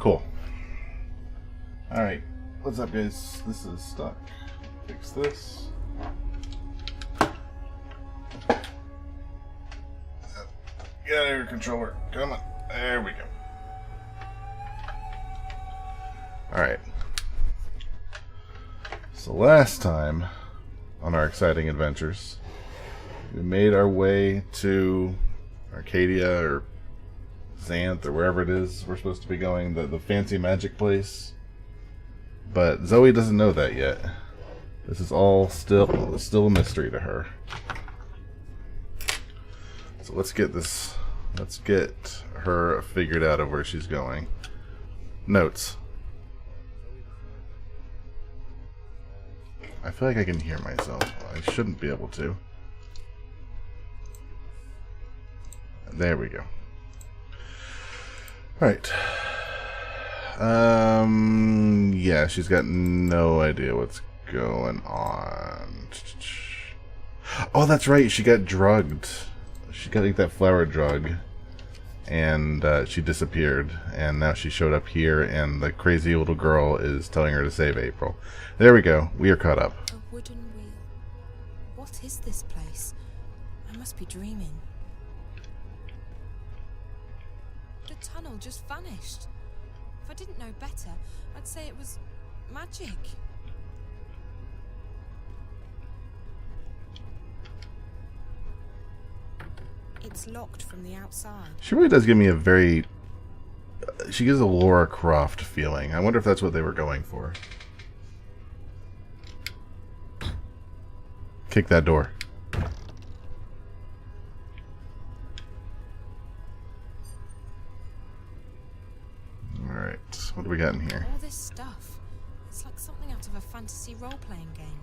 Cool. Alright. What's up, guys? This is stuck. Fix this. Get out of your controller. Come on. There we go. Alright. So last time on our exciting adventures, we made our way to Arcadia or Xanth or wherever it is we're supposed to be going, the fancy magic place. But Zoe doesn't know that yet. This is all still a mystery to her. So let's get her figured out of where she's going. Notes. I feel like I can hear myself. I shouldn't be able to. There we go. Alright. Yeah, she's got no idea what's going on. Oh, that's right. She got drugged. She got like that flower drug. And she disappeared. And now she showed up here, and the crazy little girl is telling her to save April. There we go. We are caught up. A wooden wheel. What is this place? I must be dreaming. The tunnel just vanished. If I didn't know better, I'd say it was magic. It's locked from the outside. She really does give me a very... She gives a Lara Croft feeling. I wonder if that's what they were going for. Kick that door. Alright, what do we got in here? All this stuff. It's like something out of a fantasy role-playing game.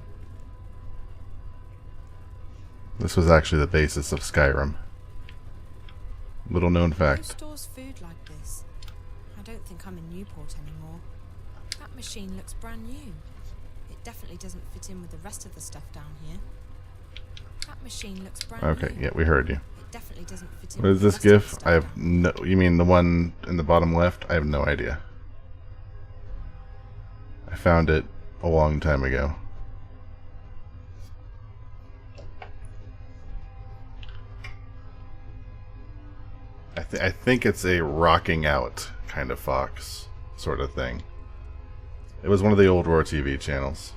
This was actually the basis of Skyrim. Little known fact. Who stores food like this? I don't think I'm in Newport anymore. That machine looks brand new. It definitely doesn't fit in with the rest of the stuff down here. That machine looks brand new. Okay, yeah, we heard you. It definitely doesn't fit in What is with the this rest of the GIF? stuff I have down no... You mean the one in the bottom left? I have no idea. I found it a long time ago. I think it's a rocking out kind of fox sort of thing. It was one of the old Roar TV channels.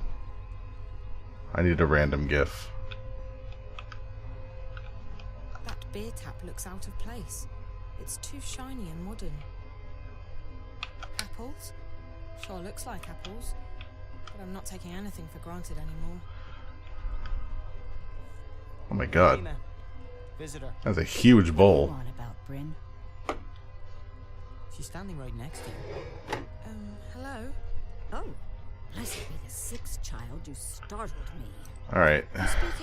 I need a random GIF. That beer tap looks out of place. It's too shiny and modern. Apples? Sure looks like apples. But I'm not taking anything for granted anymore. Oh my god. Visitor. That's a huge bowl. What about Bryn? She's standing right next to you. Hello? Oh, blessed be the sixth child. You startled me. Alright,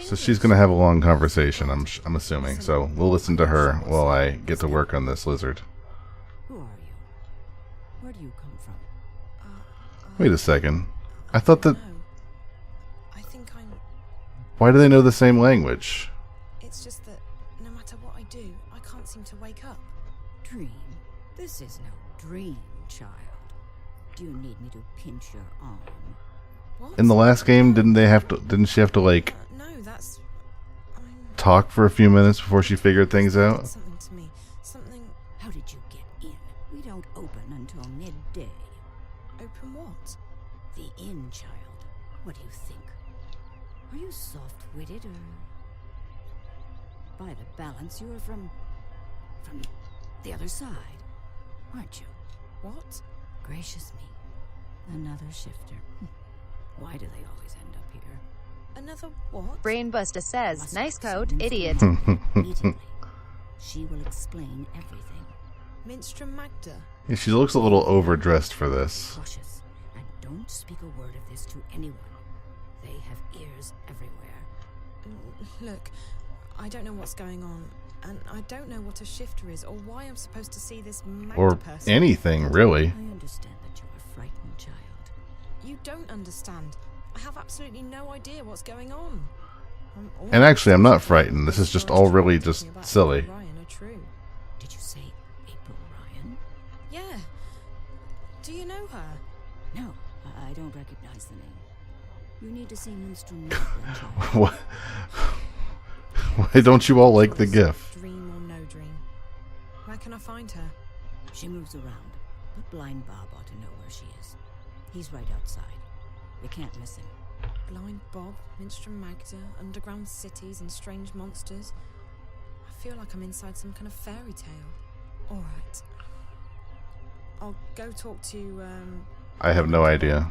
so she's going to have a long conversation, I'm assuming. So we'll listen to her while I get to work on this lizard. Who are you? Where do you come from? Wait a second. I thought that... No. I think I'm... Why do they know the same language? It's just that no matter what I do, I can't seem to wake up. Dream? This is no dream, child. Do you need me to pinch your arm? What? In the last game, didn't she have to like No, that's... I'm... talk for a few minutes before she figured things out? Something to me. Something... How did you get in? We don't open until midday. Open what? The inn, child. What do you think? Are you soft-witted or... By the balance, you are from the other side, aren't you? What? Gracious me. Another shifter. Why do they always end up here? Another what? Brainbuster says, Must nice have code, some idiot. information immediately. She will explain everything. Minstrom Magda? Yeah, she looks a little overdressed for this. Cautious, and don't speak a word of this to anyone. They have ears everywhere. Look, I don't know what's going on, and I don't know what a shifter is, or why I'm supposed to see this Magda Or person. anything, really. I understand that you are frightened, child. You don't understand. I have absolutely no idea what's going on. And actually, I'm not frightened. This is just all really just silly. Ryan are true. Did you say April Ryan? Yeah. Do you know her? No, I don't recognize the name. You need to see Minstrel Magda, child. What? Why don't you all like the GIF? Dream or no dream. Where can I find her? She moves around, but Blind Bob ought to know where she is. He's right outside. We can't miss him. Blind Bob, Minstrel Magda, underground cities and strange monsters. I feel like I'm inside some kind of fairy tale. Alright. I'll go talk to, I have no idea.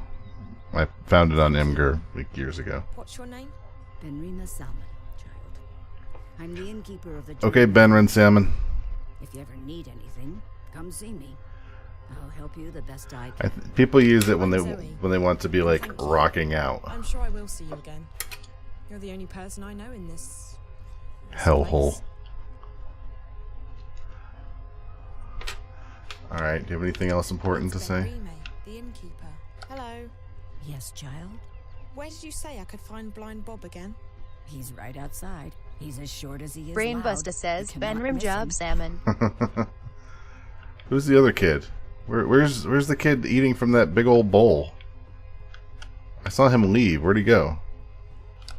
I found it on Imgur like years ago. What's your name? Benrima Salmon, child. I'm the innkeeper of the... Okay, Benrin Salmon. If you ever need anything, come see me. I'll help you the best I can. People use it when I'm Zoe. they want to be like Thank you. rocking out. I'm sure I will see you again. You're the only person I know in this Hellhole. place. All right. Do you have anything else important to It's say? Benrime, the innkeeper. Hello. Yes, child? Where did you say I could find Blind Bob again? He's right outside. He's as short as he is Brainbuster loud. says, You Ben cannot miss him. Rimjob Salmon. Who's the other kid? Where's the kid eating from that big old bowl? I saw him leave. Where'd he go?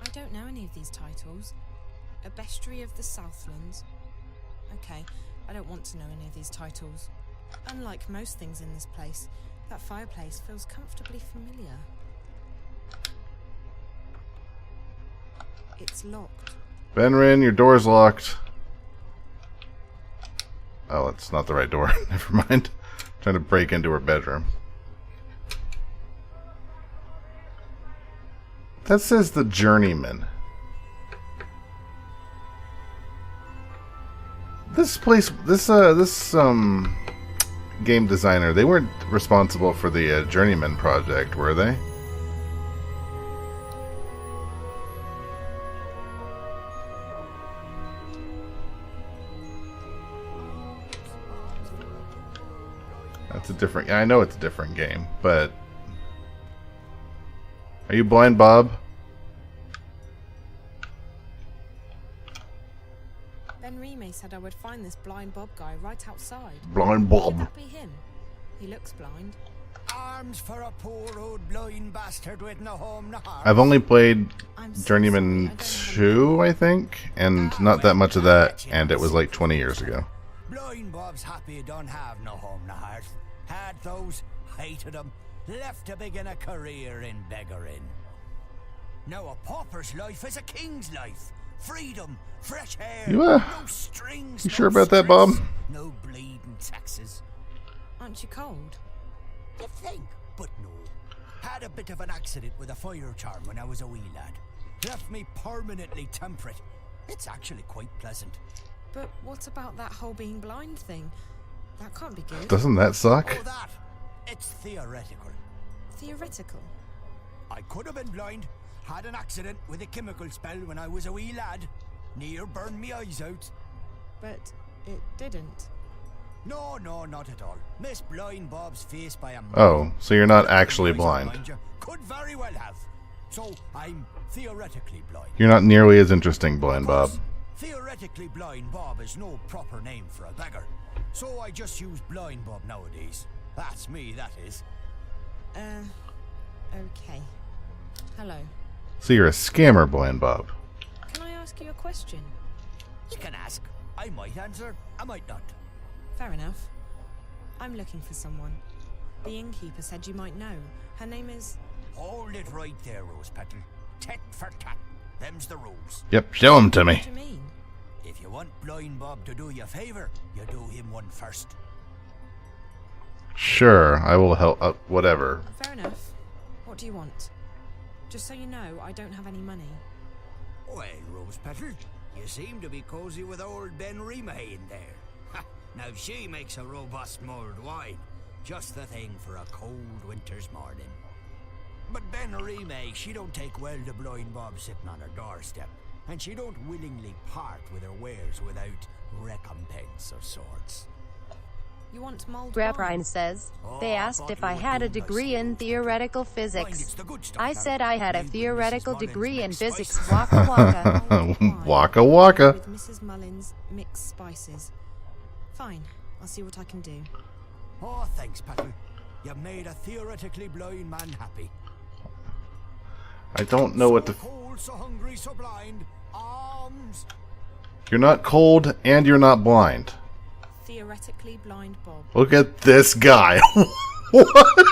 I don't know any of these titles. A bestiary of the Southlands. Okay, I don't want to know any of these titles. Unlike most things in this place, that fireplace feels comfortably familiar. It's locked. Benrin, your door's locked. Oh, it's not the right door. Never mind. Trying to break into her bedroom. That says the journeyman. This place, this game designer, they weren't responsible for the journeyman project, were they? That's a different... I know it's a different game, but... Are you Blind Bob? Benrime said I would find this Blind Bob guy right outside. Blind Could Bob. that be him? He looks blind. Arms for a poor old blind bastard with no home, no heart. I've only played I'm so Journeyman sorry, I 2, I think, and not that much of that, and it was like 20 years ago. Blind Bob's happy he don't have no home, no heart. Had those, hated them, left to begin a career in beggaring. Now a pauper's life is a king's life. Freedom, fresh air, You, no strings, you no sure about that, Bob? stress, no bleeding taxes. Aren't you cold? You think, but no. Had a bit of an accident with a fire charm when I was a wee lad. Left me permanently temperate. It's actually quite pleasant. But what about that whole being blind thing? That can't be good. Doesn't that suck? Oh, that. It's theoretical. Theoretical. I could have been blind. Had an accident with a chemical spell when I was a wee lad. Near burned me eyes out. But it didn't. No, not at all. Missed Blind Bob's face by a mile. Oh, so you're not actually Eyes, blind. mind you. Could very well have. So I'm theoretically blind. You're not nearly as interesting, Blind Bob. Theoretically blind Bob is no proper name for a beggar. So I just use Blind Bob nowadays. That's me, that is. Okay. Hello. So you're a scammer, Blind Bob. Can I ask you a question? You can ask. I might answer, I might not. Fair enough. I'm looking for someone. The innkeeper said you might know. Her name is... Hold it right there, Rose Petal. Tit for tat. Them's the rules. Yep, show him to What me. do you mean? If you want Blind Bob to do you a favour, you do him one first. Sure, I will help. Whatever. Fair enough. What do you want? Just so you know, I don't have any money. Well, Rose Petal, you seem to be cosy with old Benrime in there. Ha, now she makes a robust mulled wine. Just the thing for a cold winter's morning. But Benrime, she don't take well to Blind Bob sitting on her doorstep. And she don't willingly part with her wares without recompense of sorts. You want mulled Grap wine? Ryan says, Oh, they asked bottle if I would had a do degree nicely, in Rose Petal. theoretical Mind physics. it's the good stuff, I Carol. said I had a Leave with theoretical Mrs. Mullins degree in mixed physics. spices. Waka waka. Mulled wine Waka waka. With Mrs. Mullins mixed spices. Fine. I'll see what I can do. Oh, thanks, Petal. You made a theoretically blind man happy. I don't know what So to... cold, so hungry, so blind. Arms. You're not cold and you're not blind. Theoretically blind Bob. Look at this guy. What?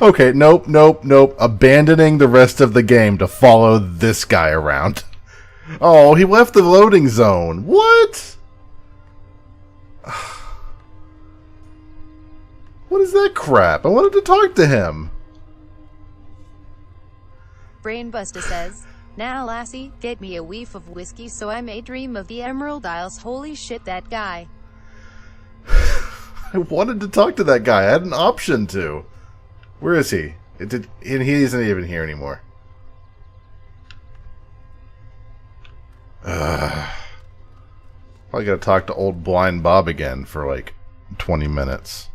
Okay, nope. Abandoning the rest of the game to follow this guy around. Oh, he left the loading zone. What? What is that crap? I wanted to talk to him. Brainbuster says, "Now lassie, get me a whiff of whiskey so I may dream of the Emerald Isles." Holy shit, that guy. I wanted to talk to that guy. I had an option to. Where is he? He isn't even here anymore. Probably gotta talk to old blind Bob again for like 20 minutes.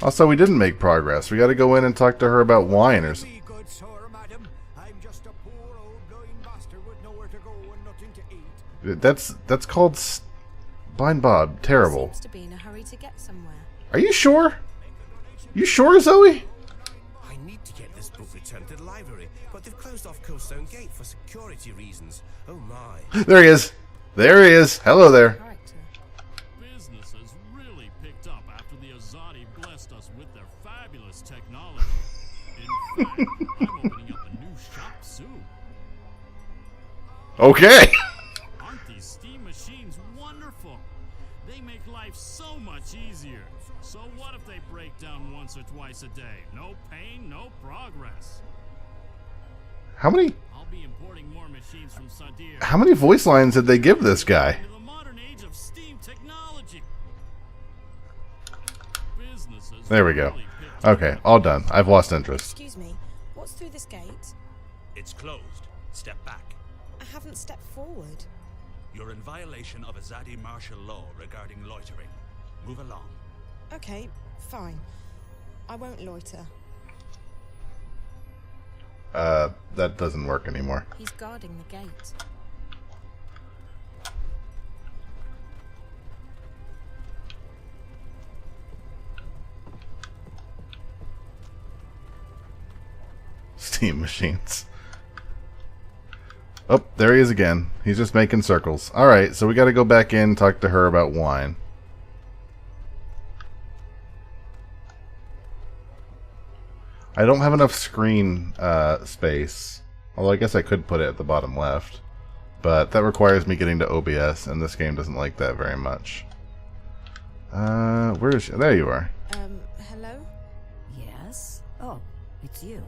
Also, we didn't make progress. We gotta go in and talk to her about wine or something. Be good, sir, madam. I'm just a poor old blind bastard with nowhere to go and nothing to eat. That's called blind Bob. Terrible. Seems to be in a hurry to get somewhere. Are you sure? You sure, Zoe? I need to get this book returned to the library, but they've closed off Coldstone Gate for security reasons. Oh my. There he is. There he is. Hello there. Character. Business has really picked up after the Azadi blessed us with their fabulous technology. In fact, I'm opening up a new shop soon. Okay. Aren't these steam machines wonderful? They make life so much easier. So what if they break down once or twice a day? No pain, no progress. How many I'll be importing more machines from Sadir. how many voice lines did they give this guy? Into the modern age of steam technology. Businesses There we go. really picked up. Okay, all done. I've lost interest. Excuse me. What's through this gate? It's closed. Step back. I haven't stepped forward. You're in violation of Azadi martial law regarding loitering. Move along. Okay, fine. I won't loiter. That doesn't work anymore. He's guarding the gate. Steam machines. Oh, there he is again. He's just making circles. Alright, so we gotta go back in and talk to her about wine. I don't have enough screen space. Although I guess I could put it at the bottom left. But that requires me getting to OBS, and this game doesn't like that very much. Where is she? There you are. Hello? Yes? Oh, it's you.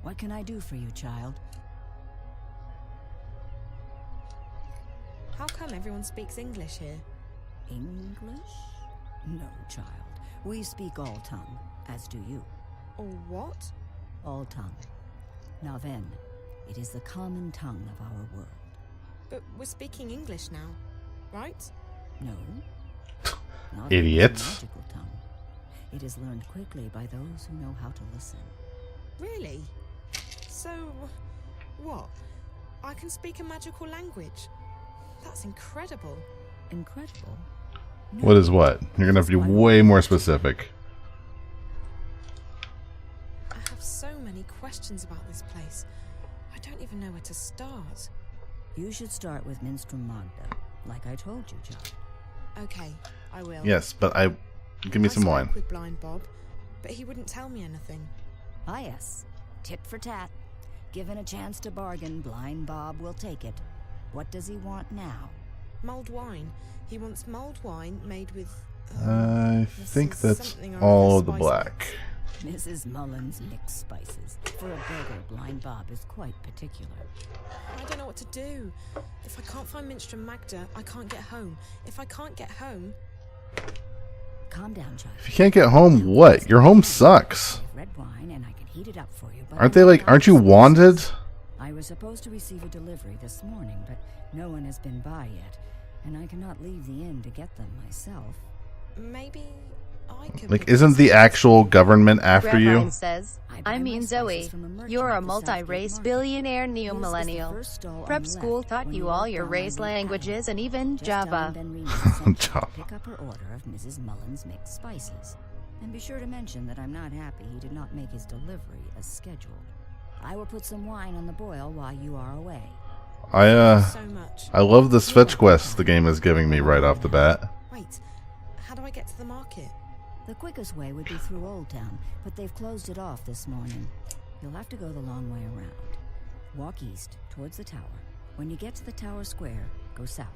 What can I do for you, child? How come everyone speaks English here? English? No, child. We speak all tongue, as do you. Or what? All tongue. Now then, it is the common tongue of our world. But we're speaking English now, right? No. Not Idiots. the magical tongue. It is learned quickly by those who know how to listen. Really? So, what? I can speak a magical language? That's incredible. Incredible. What is what? You're gonna have to be way more specific. I have so many questions about this place. I don't even know where to start. You should start with Minstrom Magda, like I told you, child. Okay, I will. Yes, but give me some I wine. spoke with Blind Bob, but he wouldn't tell me anything. Ah, yes. Tit for tat. Given a chance to bargain, Blind Bob will take it. What does he want now? Mulled wine. He wants mulled wine made with... I this think is that's something or all other of the spicy. black. Mrs. Mullins mixed spices. For a beggar, Blind Bob is quite particular. I don't know what to do. If I can't find Minstrom Magda, I can't get home. If I can't get home... Calm down, child. If you can't get home, what? Your home sucks. I have red wine and I can heat it up for you, but Aren't they like, aren't you wanted? I was supposed to receive a delivery this morning, but no one has been by yet, and I cannot leave the inn to get them myself. Maybe I could Like, pick isn't this the up. actual government after you? Grandma says, buy I my mean spices Zoe, from a merchant you're a at the Southgate multi-race Market. billionaire His is the neo-millennial. first stall on Prep the school left taught when you walk all your down race Lake languages Avenue. and even Just tell Java. him Ben Remus sent you to Java. pick up her order of Mrs. Mullins' mixed spices. And be sure to mention that I'm not happy he did not make his delivery as scheduled. I will put some wine on the boil while you are away. So much. I love this fetch quest the game is giving me right off the bat. Wait, how do I get to the market? The quickest way would be through Old Town, but they've closed it off this morning. You'll have to go the long way around. Walk east, towards the tower. When you get to the tower square, go south.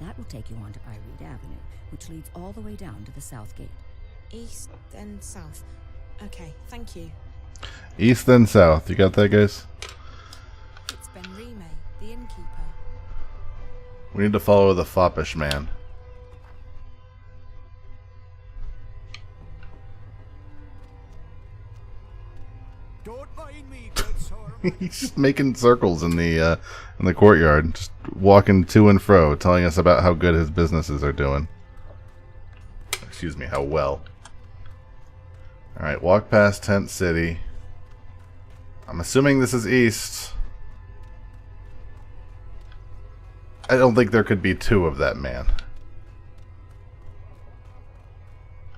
That will take you onto Iread Avenue, which leads all the way down to the south gate. East, then south. Okay, thank you. East then south. You got that, guys? It's Ben Rime, the innkeeper. We need to follow the foppish man. Don't mind me, good sir. He's just making circles in the courtyard, just walking to and fro, telling us about how good his businesses are doing. Excuse me, how well. Alright, walk past Tent City. I'm assuming this is east. I don't think there could be two of that man.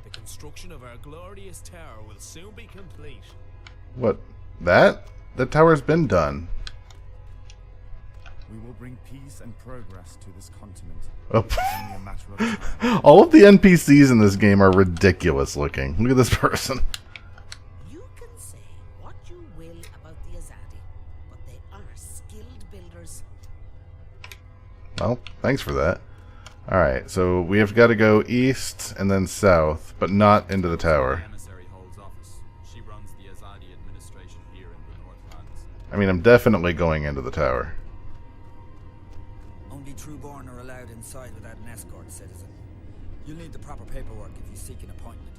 The construction of our glorious tower will soon be complete. What? That? The tower's been done. We will bring peace and progress to this continent. Oh. It's only a matter of time. All of the NPCs in this game are ridiculous looking. Look at this person. You can say what you will about the Azadi, but they are skilled builders. Well, thanks for that. Alright, so we have got to go east and then south, but not into the tower. Emissary holds office. She runs the Azadi administration here in the Northlands. I mean, I'm definitely going into the tower. Only Trueborn are allowed inside without an escort, citizen. You'll need the proper paperwork if you seek an appointment.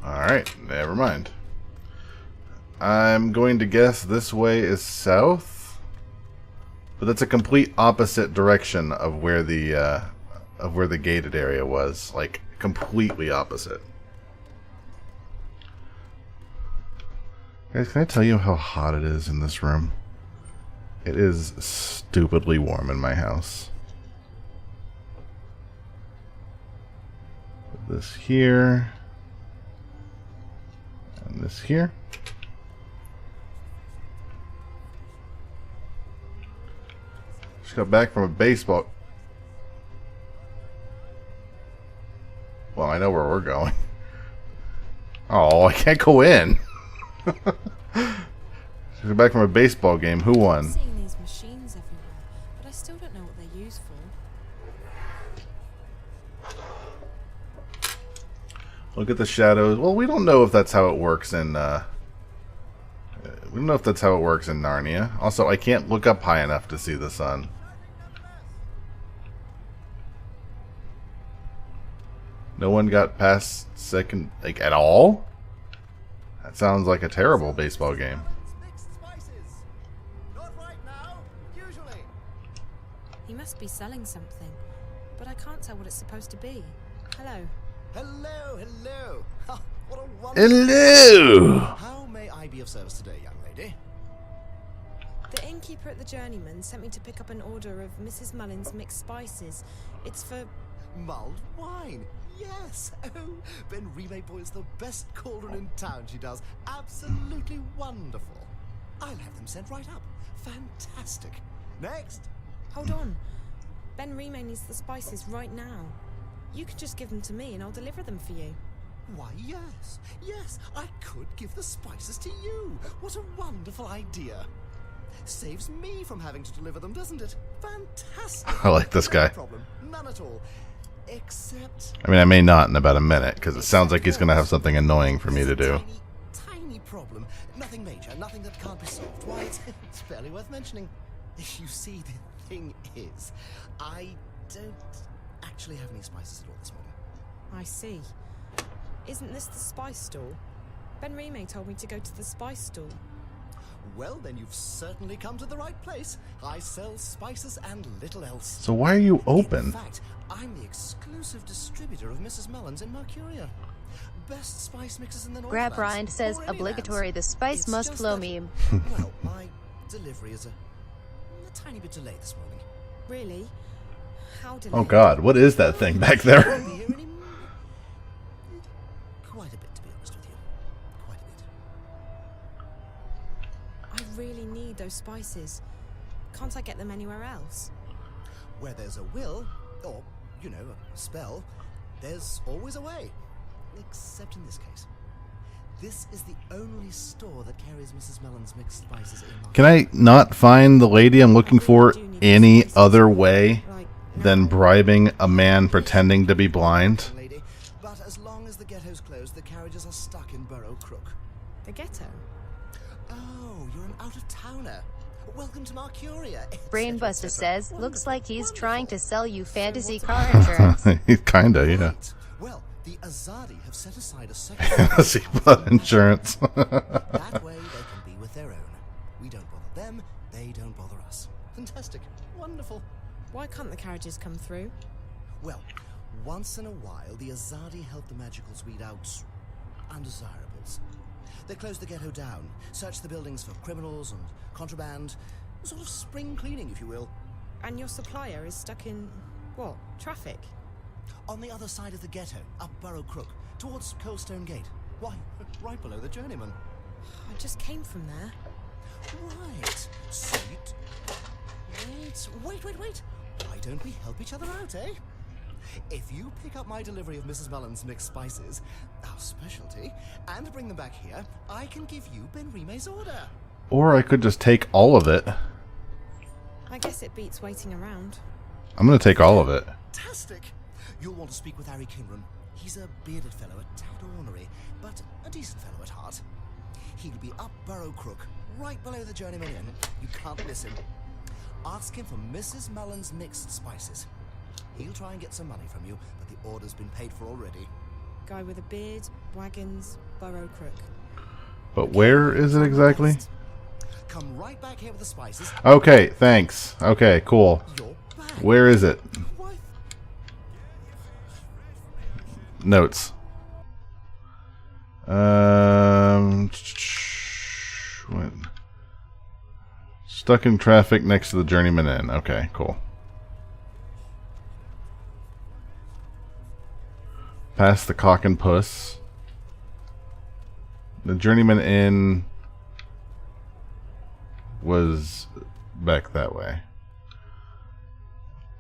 Alright, never mind. I'm going to guess this way is south, but that's a complete opposite direction of where the gated area was. Like, completely opposite. Guys, can I tell you how hot it is in this room? It is stupidly warm in my house. Put this here. And this here. Just got back from a baseball. Well, I know where we're going. Oh, I can't go in. Just got back from a baseball game. Who I'm won? seeing these machines everywhere, but I still don't know what they're used for. Look at the shadows. Well, we don't know if that's how it works in. We don't know if that's how it works in Narnia. Also, I can't look up high enough to see the sun. No one got past second, like, at all? That sounds like a terrible baseball game. He must be selling something, but I can't tell what it's supposed to be. Hello. Hello, hello. Ha, what a wonderful... Hello! How may I be of service today, young lady? The innkeeper at the Journeyman sent me to pick up an order of Mrs. Mullins' mixed spices. It's for... Mulled wine. Yes. Oh, Ben Rime boils the best cauldron in town, she does. Absolutely wonderful. I'll have them sent right up. Fantastic. Next. Hold on. Ben Rime needs the spices right now. You can just give them to me and I'll deliver them for you. Why, yes. Yes, I could give the spices to you. What a wonderful idea. Saves me from having to deliver them, doesn't it? Fantastic. I like this guy. No problem. None at all. Except... I mean, I may not in about a minute, because it sounds like he's going to have something annoying for me to do. Tiny problem. Nothing major. Nothing that can't be solved. Why, it's barely worth mentioning. You see, the thing is, I don't actually have any spices at all this morning. I see. Isn't this the spice store? Ben Rime told me to go to the spice store. Well, then you've certainly come to the right place. I sell spices and little else. So why are you In open? fact, I'm the exclusive distributor of Mrs. Mellon's in Mercuria. Best spice mixes in the Northlands. Grab Rind says or any obligatory lands. the spice It's must just flow that- meme. Well, my delivery is a tiny bit delayed this morning. Really? How delayed? Oh God, what is that thing back there? Won't be here any quite a bit, to be honest with you. Quite a bit. I really need those spices. Can't I get them anywhere else? Where there's a will, or, you know, a spell, there's always a way. Except in this case. This is the only store that carries Mrs. Mellon's mixed spices in market. Can I not find the lady I'm looking for any other way than bribing a man pretending to be blind? Lady, but as long as the ghetto's closed, the carriages are stuck in Burrow Crook. The ghetto? Oh, you're an out-of-towner. Welcome to Mercuria. Brainbuster says, looks like he's trying to sell you fantasy car insurance. Kinda, yeah. Right. Well, the Azadi have set aside a section See, blood insurance. that way they can be with their own. We don't bother them, they don't bother us. Fantastic. Wonderful. Why can't the carriages come through? Well, once in a while, the Azadi help the magicals weed out undesirables. They close the ghetto down, search the buildings for criminals and contraband, sort of spring cleaning, if you will. And your supplier is stuck in, what, traffic? On the other side of the ghetto, up Burrow Crook, towards Coldstone Gate. Why, right below the Journeyman. I just came from there. Right. Sweet. Wait. Why don't we help each other out, eh? If you pick up my delivery of Mrs. Mellon's mixed spices, our specialty, and bring them back here, I can give you Ben Rime's order. Or I could just take all of it. I guess it beats waiting around. I'm gonna take all of it. Fantastic! You'll want to speak with Harry Kinran. He's a bearded fellow, a tad ornery, but a decent fellow at heart. He'll be up Burrow Crook, right below the Journeyman Inn. You can't miss him. Ask him for Mrs. Mellon's mixed spices. He'll try and get some money from you, but the order's been paid for already. Guy with a beard, wagons, Burrow Crook. But where is it exactly? Come right back here with the spices. Okay, thanks. Okay, cool. You're back. Where is it? Why? Notes. When stuck in traffic next to the Journeyman Inn. Okay, cool. Past the Cock and Puss. The Journeyman Inn was back that way.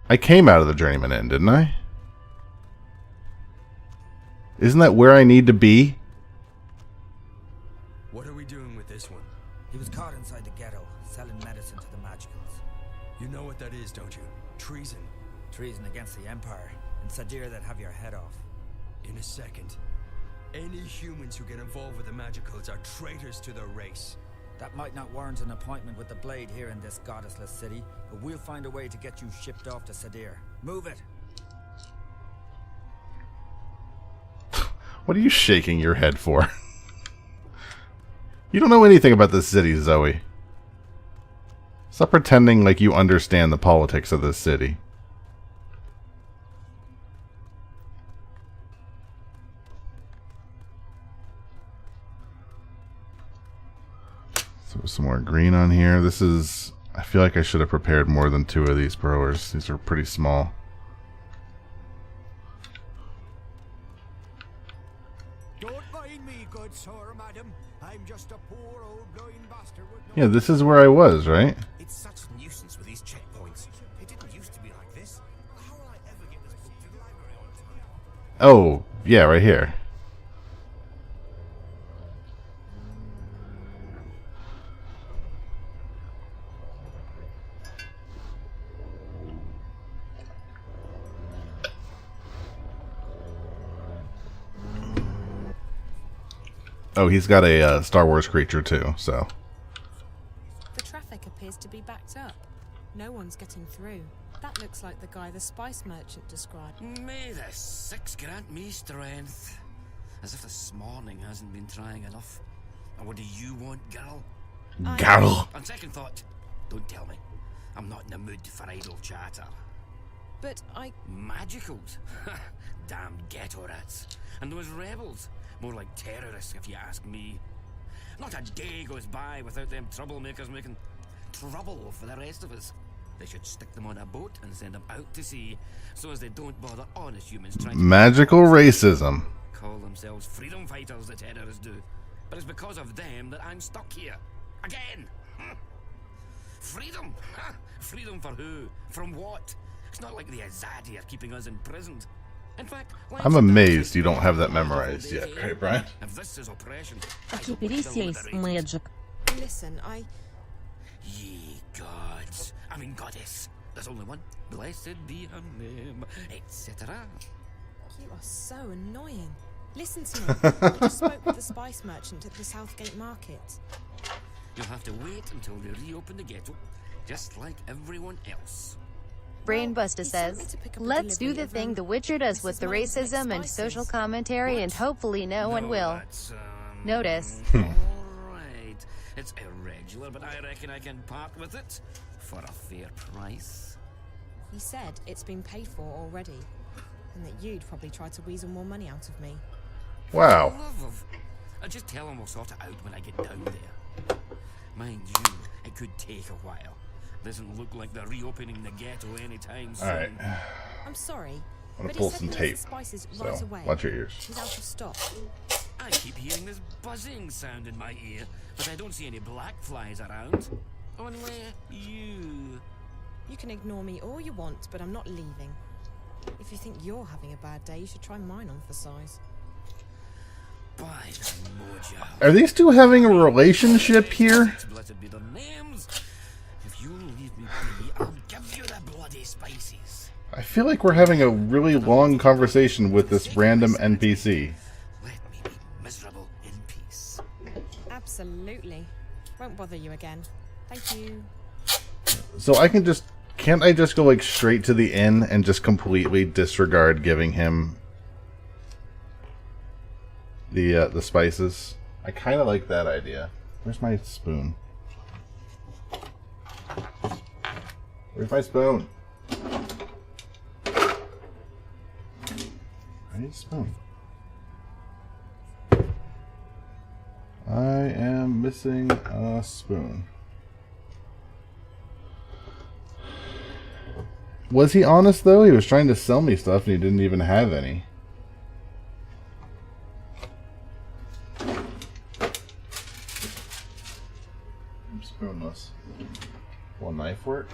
I came out of the Journeyman Inn, didn't I? Isn't that where I need to be? What are we doing with this one? He was caught inside the ghetto, selling medicine to the magicals. You know what that is, don't you? Treason. Treason against the Empire. And Sadir that'd have your head off. In a second. Any humans who get involved with the magicals are traitors to their race. That might not warrant an appointment with the Blade here in this goddessless city, but we'll find a way to get you shipped off to Sadir. Move it! What are you shaking your head for? You don't know anything about this city, Zoe. Stop pretending like you understand the politics of this city. So some more green on here. This is... I feel like I should have prepared more than 2 of these growers. These are pretty small. Don't mind me, good sir, madam. I'm just a poor old blind bastard with no... Yeah, this is where I was, right? It's such a nuisance with these checkpoints. It didn't used to be like this. How will I ever get this book to the library on time? Oh, yeah, right here. Oh, he's got a Star Wars creature too, so. The traffic appears to be backed up. No one's getting through. That looks like the guy the spice merchant described. May the 6 grant me strength. As if this morning hasn't been trying enough. And what do you want, girl? Garl. On second thought, don't tell me. I'm not in the mood for idle chatter. But I... Magicals? Damn ghetto rats. And those rebels? More like terrorists, if you ask me. Not a day goes by without them troublemakers making trouble for the rest of us. They should stick them on a boat and send them out to sea, so as they don't bother honest humans trying to... Magical racism. Call themselves freedom fighters, the terrorists do. But it's because of them that I'm stuck here. Again! Freedom? Freedom for who? From what? It's not like the Azadi are keeping us imprisoned. In fact, I'm amazed you don't have that memorized yet, right, Brian? If this is oppression, magic. Listen, Ye gods, I mean goddess. There's only one. Blessed be her name, etc. You are so annoying. Listen to me. I just spoke with the spice merchant at the Southgate Market. You'll have to wait until they reopen the ghetto, just like everyone else. Brainbuster says, let's do the thing The Witcher does with the racism and social commentary, and hopefully no one will notice. Alright, it's irregular, but I reckon I can part with it for a fair price. He said it's been paid for already, and that you'd probably try to weasel more money out of me. Wow. I'll just tell him we'll sort it out when I get down there. Mind you, it could take a while. Doesn't look like they're reopening the ghetto anytime soon. Alright. I'm sorry, I'm gonna but pull he said some he tape. needs spices So, right away. watch your ears. He's out of stock. I keep hearing this buzzing sound in my ear, but I don't see any black flies around. Only you. You can ignore me all you want, but I'm not leaving. If you think you're having a bad day, you should try mine on for size. By the mojo. Are these two having a relationship here? Blessed be their names. If you leave me be, I'll give you the bloody spices. I feel like we're having a really long conversation with this random NPC. Let me be miserable in peace. Absolutely. Won't bother you again. Thank you. So I can just... Can't I just go like straight to the inn and just completely disregard giving him the spices? I kind of like that idea. Where's my spoon? Where's my spoon? I need a spoon. I am missing a spoon. Was he honest though? He was trying to sell me stuff and he didn't even have any. I'm spoonless. Will a knife work?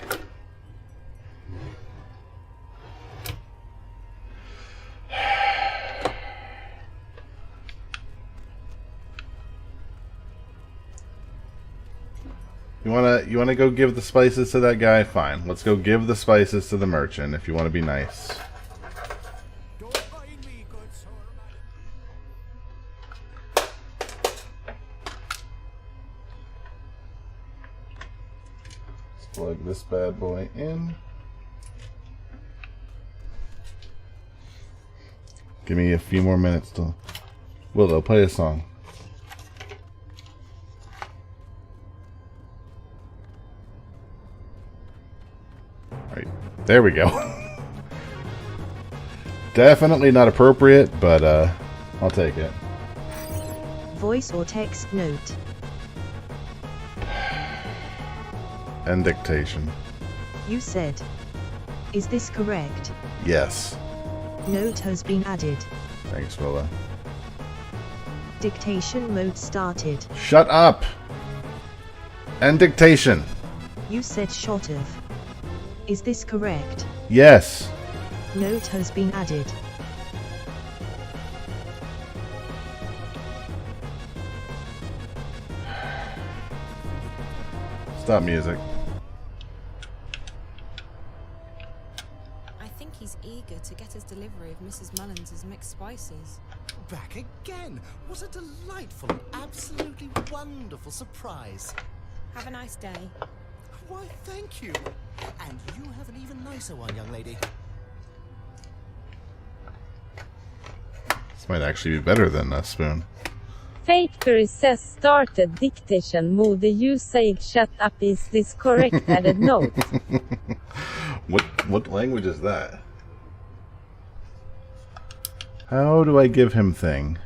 You wanna go give the spices to that guy? Fine. Let's go give the spices to the merchant if you want to be nice. Let's plug this bad boy in. Give me a few more minutes to... Willow, play a song. Right, there we go. Definitely not appropriate, but I'll take it. Voice or text note. And dictation. You said. Is this correct? Yes. Note has been added. Thanks, Willow. Dictation mode started. Shut up! And dictation. You said short of. Is this correct? Yes. Note has been added. Stop music. I think he's eager to get his delivery of Mrs. Mullins's mixed spices. Back again! What a delightful, absolutely wonderful surprise. Have a nice day. Why, thank you. And you have an even nicer one, young lady. This might actually be better than a spoon. Fakeberry says started dictation mode. The user shut up. Is this correct? Added note. What language is that? How do I give him thing?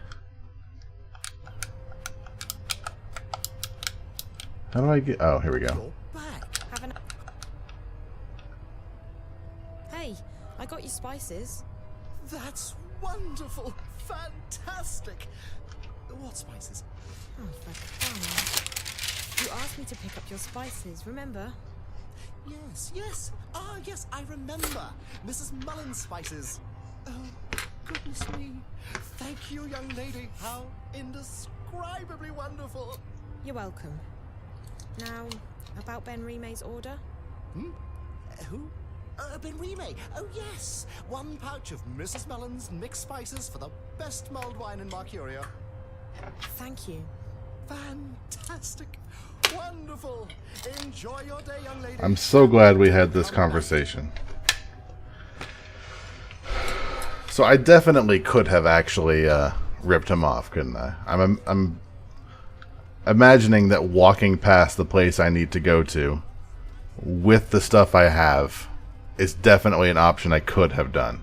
How do I get... Oh, here we go. Hey, I got you spices. That's wonderful! Fantastic! What spices? Oh, for crying. You asked me to pick up your spices, remember? Yes, yes. Ah, yes, I remember. Mrs. Mullen's spices. Oh, goodness me. Thank you, young lady. How indescribably wonderful. You're welcome. Now, about Ben Rime's order? Hmm? Who? Ben Rime. Oh, yes. 1 pouch of Mrs. Mullen's mixed spices for the best mulled wine in Mercuria. Thank you. Fantastic. Wonderful. Enjoy your day, young lady. I'm so glad we had this conversation. So I definitely could have actually ripped him off, couldn't I? I'm imagining that walking past the place I need to go to with the stuff I have is definitely an option I could have done.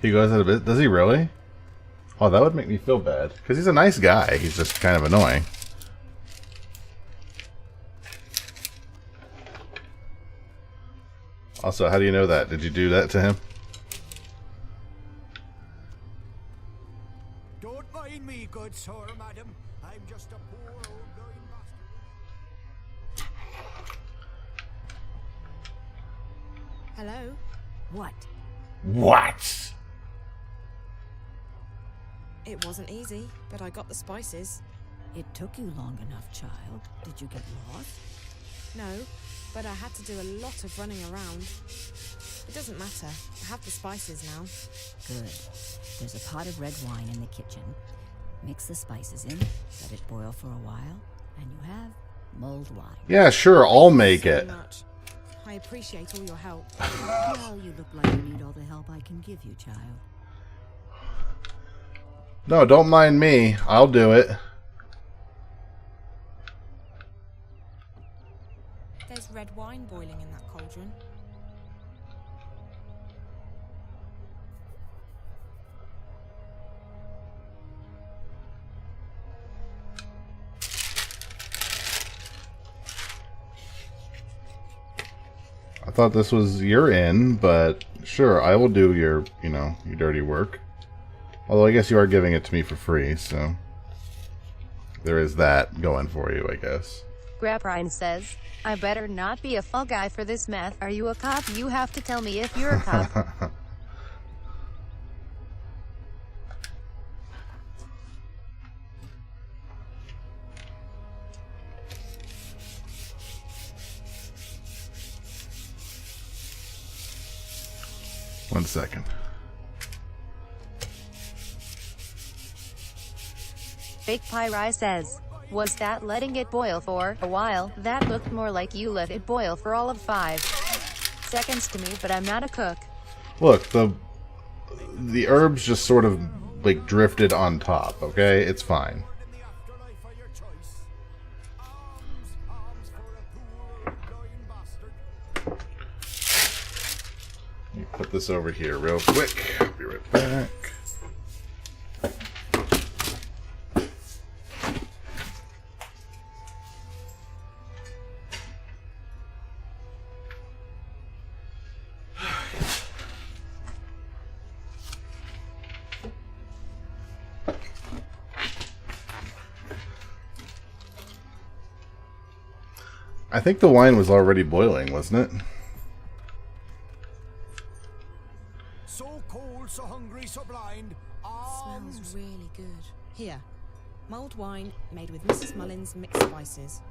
He goes out of it. Does he really? Oh, that would make me feel bad. Because he's a nice guy. He's just kind of annoying. Also, how do you know that? Did you do that to him? Don't mind me, good sir, madam. I'm just a poor old blind bastard. Hello? What? What? It wasn't easy, but I got the spices. It took you long enough, child. Did you get lost? No, but I had to do a lot of running around. It doesn't matter. I have the spices now. Good. There's a pot of red wine in the kitchen. Mix the spices in, let it boil for a while, and you have mulled wine. Yeah, sure, I'll make it. Much. I appreciate all your help. Well, you look like you need all the help I can give you, child. No, don't mind me. I'll do it. There's red wine boiling in that cauldron. I thought this was your inn, but sure, I will do your, your dirty work. Although I guess you are giving it to me for free, so there is that going for you, I guess. Graprine says, I better not be a fall guy for this meth. Are you a cop? You have to tell me if you're a cop. One second. Fake Pyri says, was that letting it boil for a while? That looked more like you let it boil for all of 5 seconds to me, but I'm not a cook. Look, the herbs just sort of like drifted on top, okay? It's fine. Let me put this over here real quick. I'll be right back. I think the wine was already boiling, wasn't it? So cold, so hungry, so blind. Smells really good. Here, mulled wine made with Mrs. Mullen's mixed spices.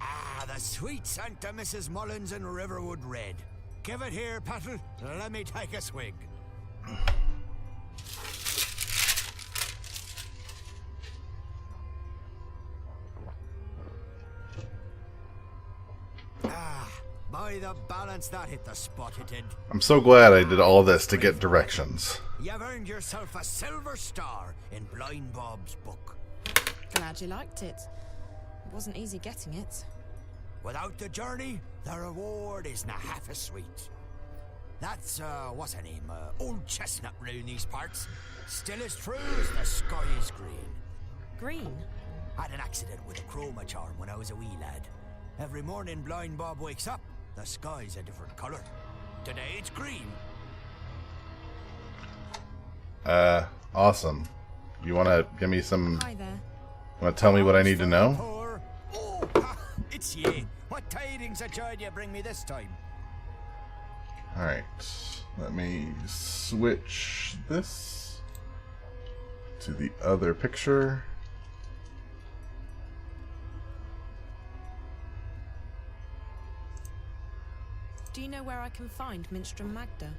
Ah, the sweet scent of Mrs. Mullins and Riverwood Red. Give it here, Petal. Let me take a swig. By the balance, that hit the spot it did. I'm so glad I did all this to get directions. You've earned yourself a silver star in Blind Bob's book. Glad you liked it. It wasn't easy getting it. Without the journey, the reward isn't half as sweet. That's, what's her name? Old Chestnut round these parts. Still as true as the sky is green. Green? Had an accident with a chroma charm when I was a wee lad. Every morning Blind Bob wakes up, the sky's a different colour. Today it's green. Awesome. You want to give me some... Hi there. Want to tell me what I need to know? Oh, it's ye. What tidings of joy do you bring me this time? Alright. Let me switch this to the other picture. Do you know where I can find Minstrom Magda?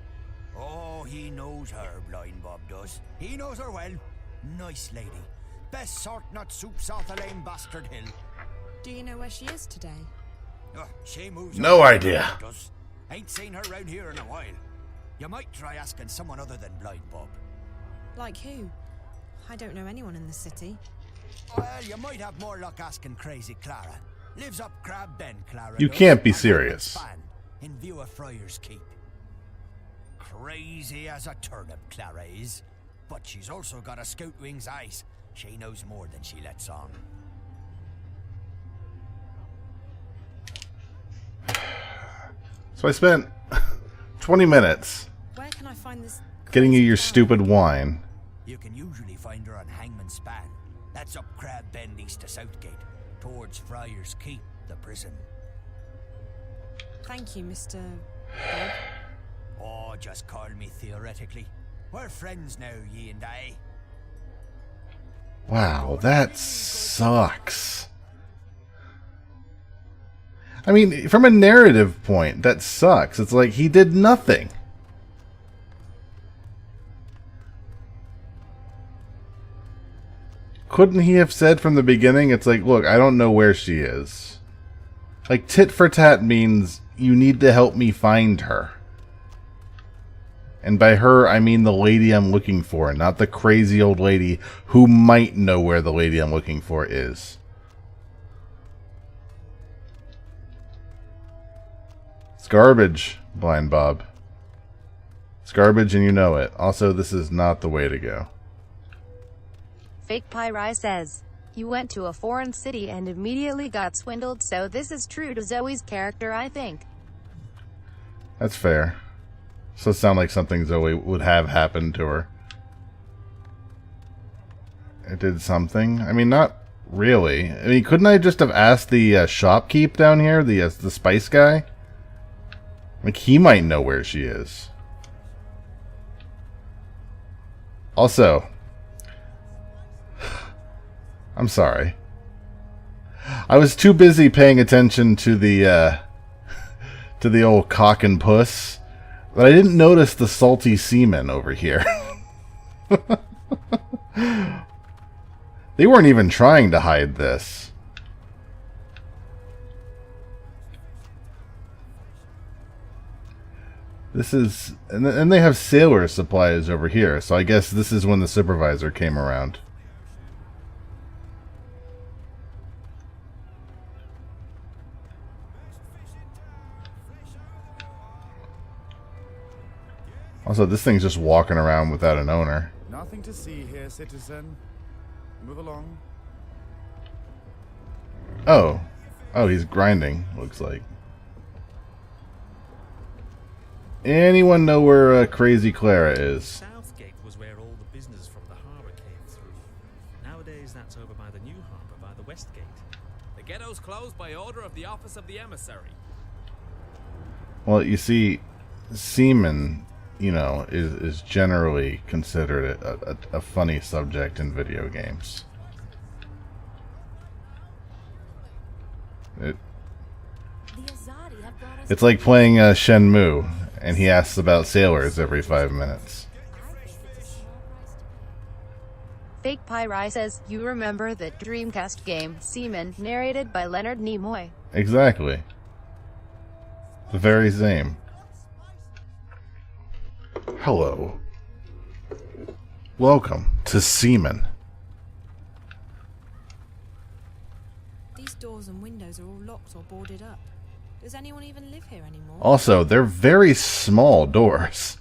Oh, he knows her, Blind Bob does. He knows her well. Nice lady. Best sort nut soup south of Lane Bastard Hill. Do you know where she is today? She moves No around, idea. does. Ain't seen her round here in a while. You might try asking someone other than Blind Bob. Like who? I don't know anyone in the city. Well, you might have more luck asking Crazy Clara. Lives up Crab Bend, Clara. You does, can't be and serious. Span, in view of Friar's Keep. Crazy as a turnip, Clara is. But she's also got a scout wing's eyes. She knows more than she lets on. So I spent 20 minutes Where can I find this? getting you your stupid wine. You can usually find her on Hangman's Span. That's up Crab Bend east to Southgate, towards Friar's Keep, the prison. Thank you, Mr. Bob. Oh, just call me theoretically. We're friends now, ye and I. Wow, that sucks. I mean, from a narrative point, that sucks. It's like he did nothing. Couldn't he have said from the beginning, it's like, look, I don't know where she is. Like, tit for tat means you need to help me find her. And by her, I mean the lady I'm looking for, not the crazy old lady who might know where the lady I'm looking for is. It's garbage, Blind Bob. It's garbage and you know it. Also, this is not the way to go. Fake Pyri says, you went to a foreign city and immediately got swindled, so this is true to Zoe's character, I think. That's fair. So it sounds like something Zoe would have happened to her. It did something? I mean, not really. I mean, couldn't I just have asked the shopkeep down here, the spice guy? Like, he might know where she is. Also, I'm sorry. I was too busy paying attention to the old cock and puss that I didn't notice the salty semen over here. They weren't even trying to hide this. This is... And they have sailor supplies over here, so I guess this is when the supervisor came around. Also, this thing's just walking around without an owner. Nothing to see here, citizen. Move along. Oh. Oh, he's grinding, looks like. Anyone know where Crazy Clara is? Southgate was where all the business from the harbour came through. Nowadays, that's over by the new harbour, by the west gate. The ghetto's closed by order of the office of the emissary. Well, you see, semen, you know, is generally considered a funny subject in video games. It's like playing Shenmue, and he asks about sailors every 5 minutes. Fake Pyri says, you remember that Dreamcast game, Seaman, narrated by Leonard Nimoy. Exactly. The very same. Hello. Welcome to Seaman. These doors and windows are all locked or boarded up. Does anyone even live here anymore? Also, they're very small doors.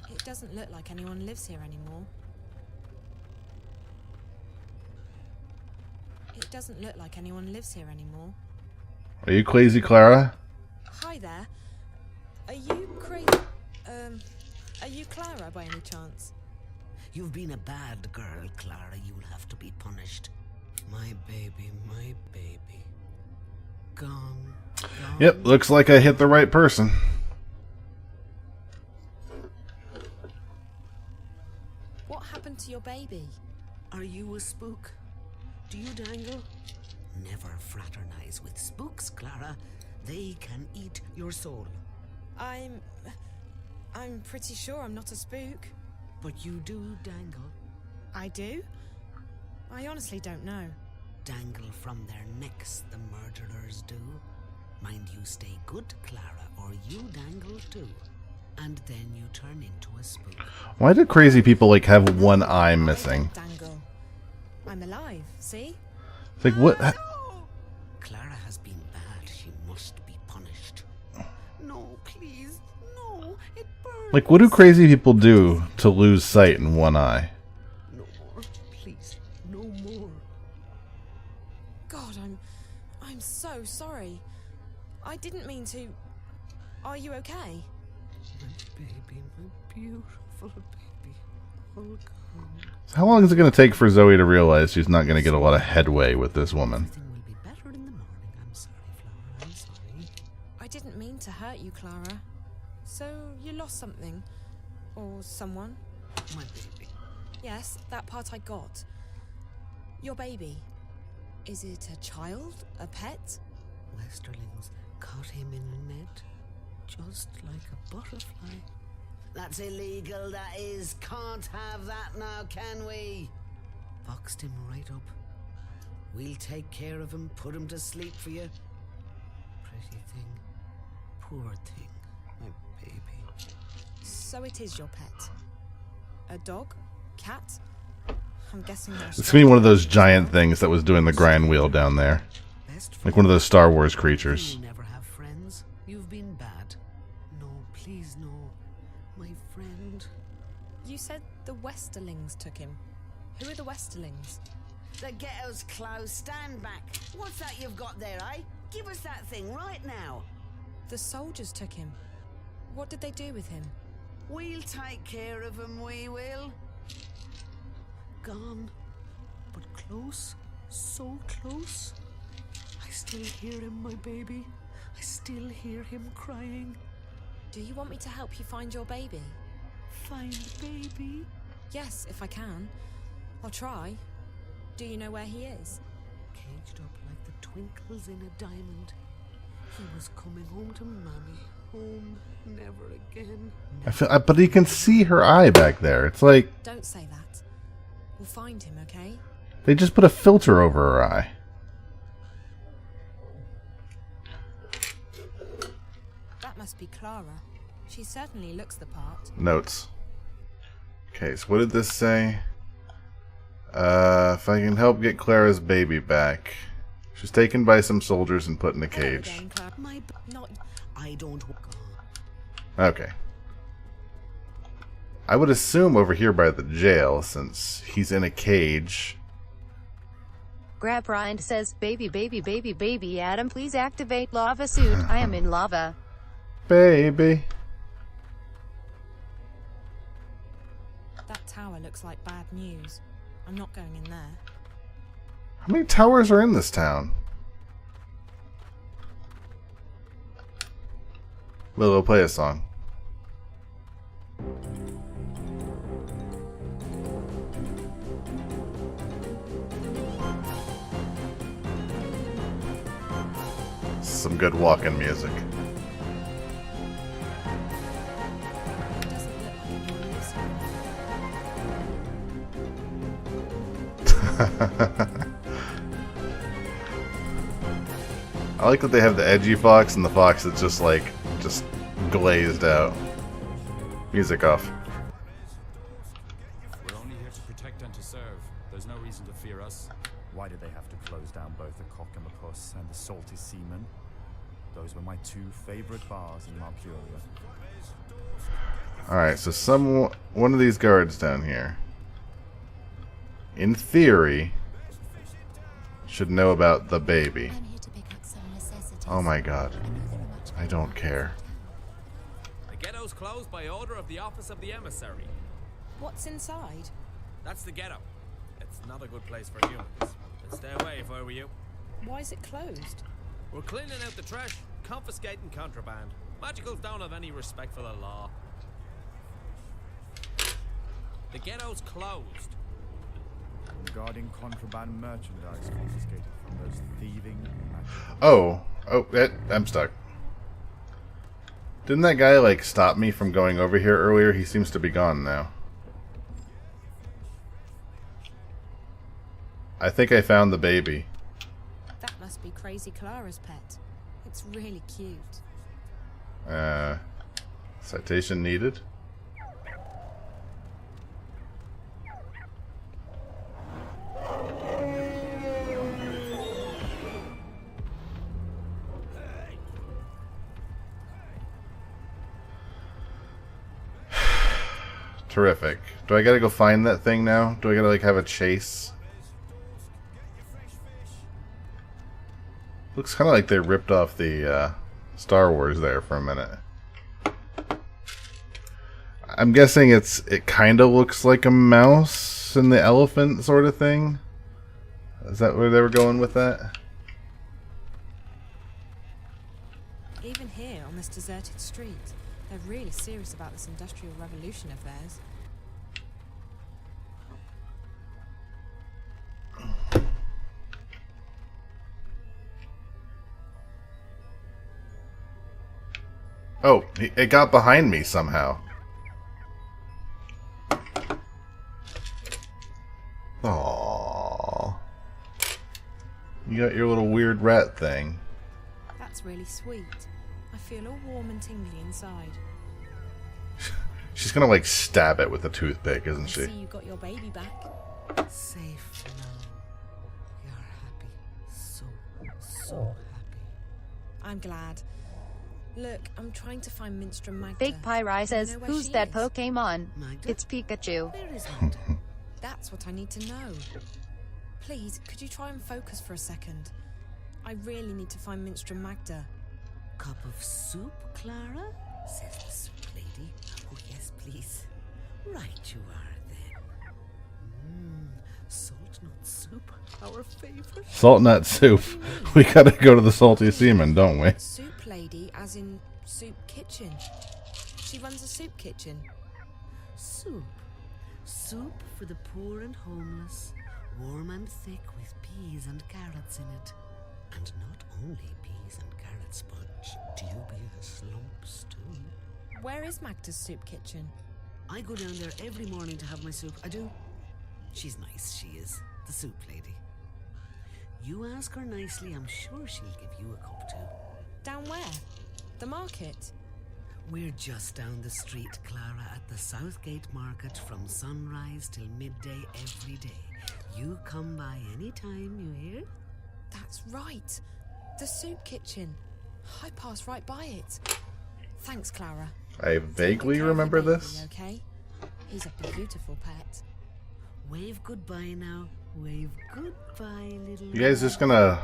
It doesn't look like anyone lives here anymore. It doesn't look like anyone lives here anymore. Are you crazy, Clara? Hi there. Are you crazy? Are you Clara by any chance? You've been a bad girl, Clara. You'll have to be punished. My baby, my baby. Gone. Yep, looks like I hit the right person. What happened to your baby? Are you a spook? Do you dangle? Never fraternize with spooks, Clara. They can eat your soul. I'm pretty sure I'm not a spook. But you do dangle. I do? I honestly don't know. Dangle from their necks, the murderers do. Mind you stay good, Clara, or you dangle too. And then you turn into a spook. Why do crazy people like have one eye missing? Dangle. I'm alive, see? It's like what? Clara has been bad. She must be punished. No, please. No, it burns. Like, what do crazy people do to lose sight in one eye? No more. Please. No more. God, I'm so sorry. I didn't mean to. Are you okay? My baby, my beautiful baby. Oh, God. How long is it going to take for Zoe to realize she's not going to get a lot of headway with this woman? Everything will be better in the morning. I'm sorry, Flower. I'm sorry. I didn't mean to hurt you, Clara. So, you lost something? Or someone? My baby. Yes, that part I got. Your baby. Is it a child? A pet? Westerlings caught him in a net, just like a butterfly. That's illegal, that is. Can't have that now, can we? Boxed him right up. We'll take care of him, put him to sleep for you. Pretty thing. Poor thing. My baby. So it is your pet? A dog? Cat? I'm guessing there's... It's going to be one of those giant things that was doing the grind wheel down there. Like one of those Star Wars creatures. You'll never have friends. You've been bad. No, please, no. My friend. You said the Westerlings took him. Who are the Westerlings? The ghetto's closed. Stand back. What's that you've got there, eh? Give us that thing right now. The soldiers took him. What did they do with him? We'll take care of him, we will. Gone. But close. So close. I still hear him, my baby. I still hear him crying. Do you want me to help you find your baby? Find baby? Yes, if I can. I'll try. Do you know where he is? Caged up like the twinkles in a diamond. He was coming home to Mommy. Home, never again. But you can see her eye back there. It's like... Don't say that. We'll find him, okay? They just put a filter over her eye. That must be Clara. She certainly looks the part. Notes. Okay, so what did this say? If I can help get Clara's baby back. She's taken by some soldiers and put in a cage. I don't... Okay. I would assume over here by the jail, since he's in a cage. Grab Rind says, baby, baby, baby, baby, Adam, please activate lava suit. I am in lava. Baby. That tower looks like bad news. I'm not going in there. How many towers are in this town? Lilo, play a song. Some good walking music. I like that they have the edgy fox and the fox that's just like, just glazed out. Music off. We're only here to protect and to serve. There's no reason to fear us. Why did they have to close down both the Cock and the Puss and the Salty Seaman? Those were my two favorite bars in Malcuria. Alright, so one of these guards down here, in theory, should know about the baby. Oh my god. I don't care. The ghetto's closed by order of the Office of the Emissary. What's inside? That's the ghetto. It's not a good place for humans. I'd stay away if I were you. Why is it closed? We're cleaning out the trash, confiscating contraband. Magicals don't have any respect for the law. The ghetto's closed. Regarding contraband merchandise confiscated from those thieving Oh, I'm stuck. Didn't that guy like stop me from going over here earlier? He seems to be gone now. I think I found the baby. That must be Crazy Clara's pet. It's really cute. Citation needed. Terrific. Do I gotta go find that thing now? Do I gotta like have a chase? Looks kind of like they ripped off the Star Wars there for a minute. I'm guessing it kind of looks like a mouse and the elephant sort of thing. Is that where they were going with that? Even here on this deserted street, they're really serious about this industrial revolution of theirs. Oh, it got behind me somehow. Aww. You got your little weird rat thing. That's really sweet. I feel all warm and tingly inside. She's gonna like stab it with a toothpick, isn't she? I see you got your baby back. Safe now. You're happy. So happy. I'm glad. Look, I'm trying to find Minstrel Magda. Big Pyri says, where who's she that is? Pokemon? Magda? It's Pikachu. Where is Magda? That's what I need to know. Please, could you try and focus for a second? I really need to find Minstrel Magda. Cup of soup, Clara? Says the soup lady. Oh, yes, please. Right you are, then. Salt nut soup, our favorite. Salt nut soup. We gotta go to the Salty Seaman, don't we? Soup lady, as in soup kitchen. She runs a soup kitchen. Soup. Soup for the poor and homeless. Warm and thick with peas and carrots in it. And not only peas and carrots, but dubious lumps too. Where is Magda's soup kitchen? I go down there every morning to have my soup. I do. She's nice, she is. The soup lady. You ask her nicely, I'm sure she'll give you a cup too. Down where? The market? We're just down the street, Clara, at the Southgate Market from sunrise till midday every day. You come by any time, you hear? That's right. The soup kitchen. I pass right by it. Thanks, Clara. I vaguely remember this. Okay? He's a beautiful pet. Wave goodbye now. Wave goodbye, little. You guys just gonna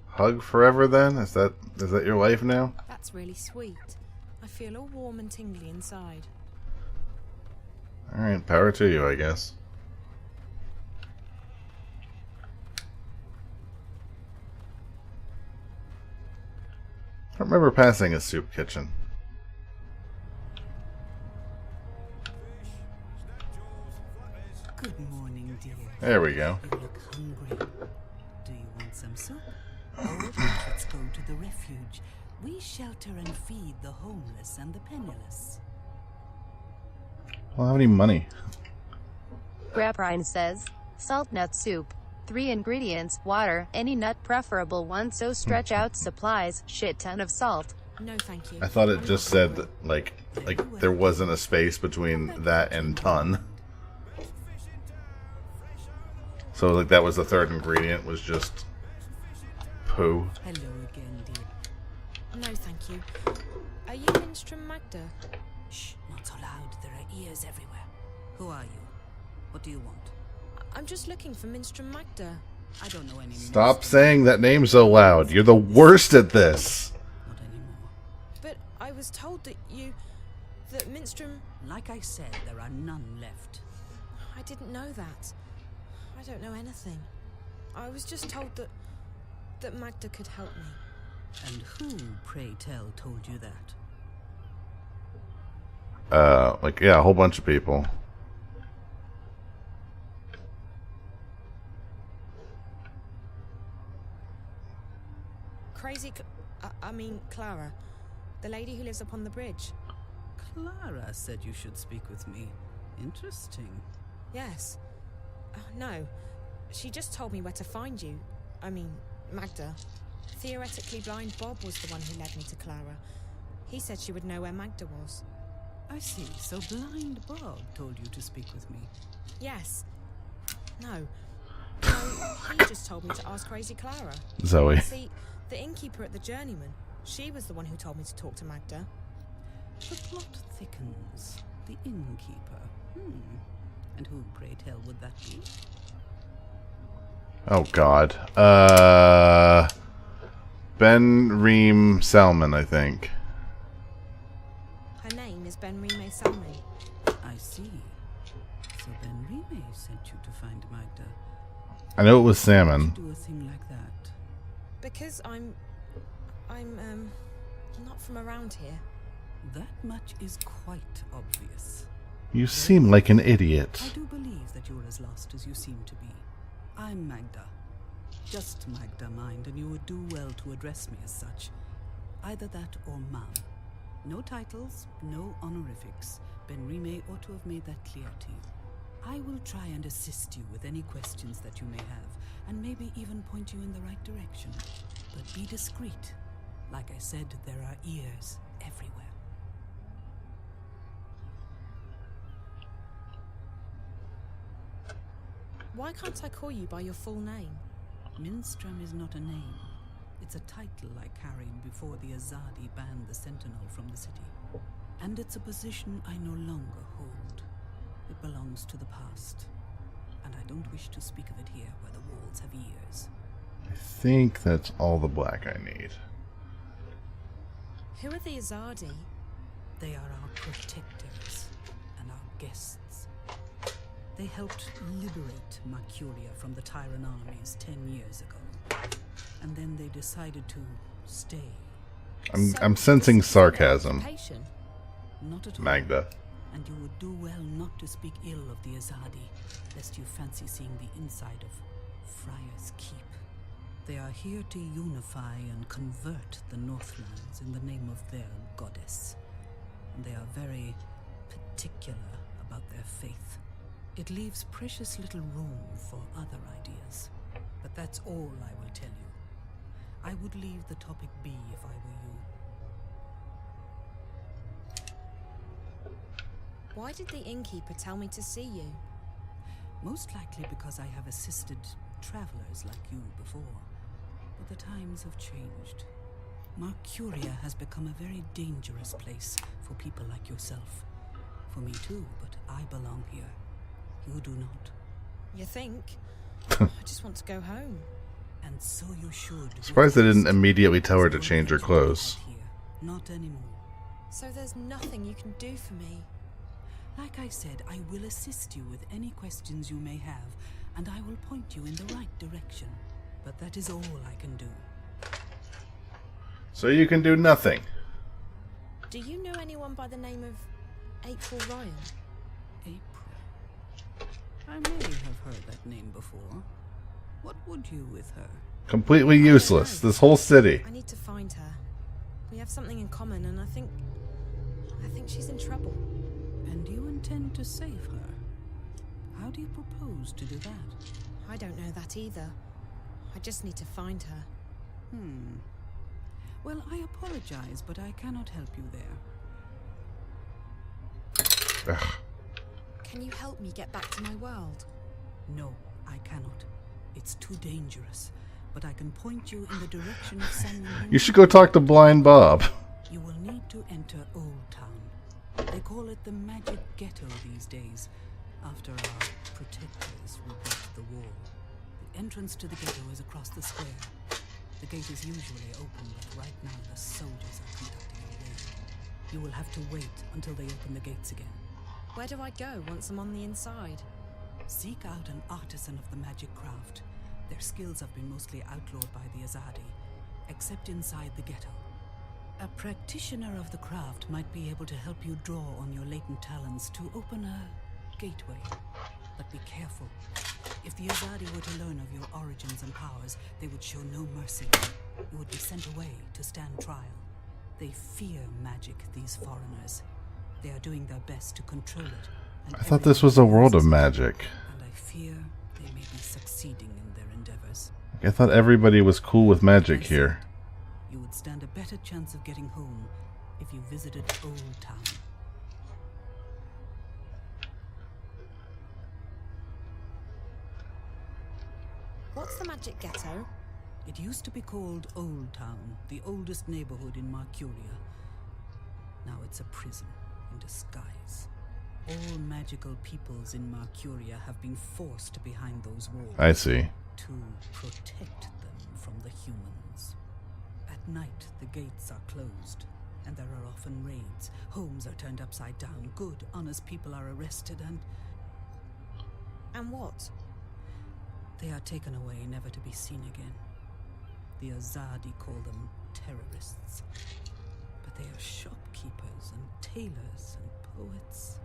hug forever then? Is that your life now? That's really sweet. I feel all warm and tingly inside. Alright, power to you, I guess. I don't remember passing a soup kitchen. Good morning, dear. There we go. You look hungry. Do you want some soup? Or let's go to the refuge. We shelter and feed the homeless and the penniless. I don't have any money. Graprine says, salt nut soup. 3 ingredients, water, any nut preferable one, so stretch out supplies, shit ton of salt. No, thank you. I thought it just said that, like there wasn't a space between that and ton. So like that was the third ingredient, was just poo. Hello again, dear. No, thank you. Are you Minstrom Magda? Shh, not so loud. There are ears everywhere. Who are you? What do you want? I'm just looking for Minstrom Magda. I don't know any. Stop saying that name so loud. You're the worst at this. Not anymore. But I was told that Minstrom... Like I said, there are none left. I didn't know that. I don't know anything. I was just told that Magda could help me. And who, pray tell, told you that? Like, yeah, a whole bunch of people. Clara. The lady who lives up on the bridge. Clara said you should speak with me. Interesting. Yes. No. She just told me where to find you. Magda. Theoretically blind Bob was the one who led me to Clara. He said she would know where Magda was. I see. So blind Bob told you to speak with me. Yes. No. He just told me to ask Crazy Clara. Zoe. See, the innkeeper at the Journeyman, she was the one who told me to talk to Magda. The plot thickens. The innkeeper. And who, pray tell, would that be? Oh God. Ben Reem Salmon, I think. Her name is Ben Rime Salmon. I see. So Ben Rime sent you to find Magda. I know it was salmon. Do a thing like that. Because I'm not from around here. That much is quite obvious. You seem like an idiot. I do believe that you're as lost as you seem to be. I'm Magda. Just Magda, mind, and you would do well to address me as such. Either that or ma'am. No titles, no honorifics. Ben Rime ought to have made that clear to you. I will try and assist you with any questions that you may have, and maybe even point you in the right direction. But be discreet. Like I said, there are ears everywhere. Why can't I call you by your full name? Minstrom is not a name. It's a title I carried before the Azadi banned the Sentinel from the city. And it's a position I no longer hold. It belongs to the past. And I don't wish to speak of it here where the walls have ears. I think that's all the black I need. Who are the Azadi? They are our protectors and our guests. They helped liberate Mercuria from the Tyran armies 10 years ago. And then they decided to stay. I'm sensing sarcasm. Not at all. Magda. And you would do well not to speak ill of the Azadi, lest you fancy seeing the inside of Friar's Keep. They are here to unify and convert the Northlands in the name of their goddess. And they are very particular about their faith. It leaves precious little room for other ideas. But that's all I will tell you. I would leave the topic be if I were you. Why did the innkeeper tell me to see you? Most likely because I have assisted travelers like you before. But the times have changed. Mercuria has become a very dangerous place for people like yourself. For me too, but I belong here. You do not. You think? I just want to go home. And so you should. Surprised they didn't immediately tell her to change her clothes. Not anymore. So there's nothing you can do for me? Like I said, I will assist you with any questions you may have, and I will point you in the right direction. But that is all I can do. So you can do nothing. Do you know anyone by the name of April Ryan? April? I may have heard that name before. What would you with her? Completely useless. This whole city. I need to find her. We have something in common, and I think she's in trouble. And you intend to save her? How do you propose to do that? I don't know that either. I just need to find her. Well, I apologize, but I cannot help you there. Ugh. Can you help me get back to my world? No, I cannot. It's too dangerous. But I can point you in the direction of someone. You should go talk to Blind Bob. You will need to enter Old Town. They call it the Magic Ghetto these days, after our protectors rebuilt the wall. The entrance to the ghetto is across the square. The gate is usually open, but right now the soldiers are conducting a raid. You will have to wait until they open the gates again. Where do I go once I'm on the inside? Seek out an artisan of the magic craft. Their skills have been mostly outlawed by the Azadi, except inside the ghetto. A practitioner of the craft might be able to help you draw on your latent talents to open a gateway. But be careful. If the Azadi were to learn of your origins and powers, they would show no mercy. You would be sent away to stand trial. They fear magic, these foreigners. They are doing their best to control it. I thought this was a world of magic. And I fear they may be succeeding in their endeavors. I thought everybody was cool with magic here. You would stand a better chance of getting home if you visited Old Town. What's the Magic Ghetto? It used to be called Old Town, the oldest neighborhood in Marcuria. Now it's a prison in disguise. All magical peoples in Marcuria have been forced behind those walls. I see. To protect them from the humans. At night, the gates are closed, and there are often raids. Homes are turned upside down. Good, honest people are arrested and... And what? They are taken away, never to be seen again. The Azadi call them terrorists. But they are shopkeepers and tailors and poets.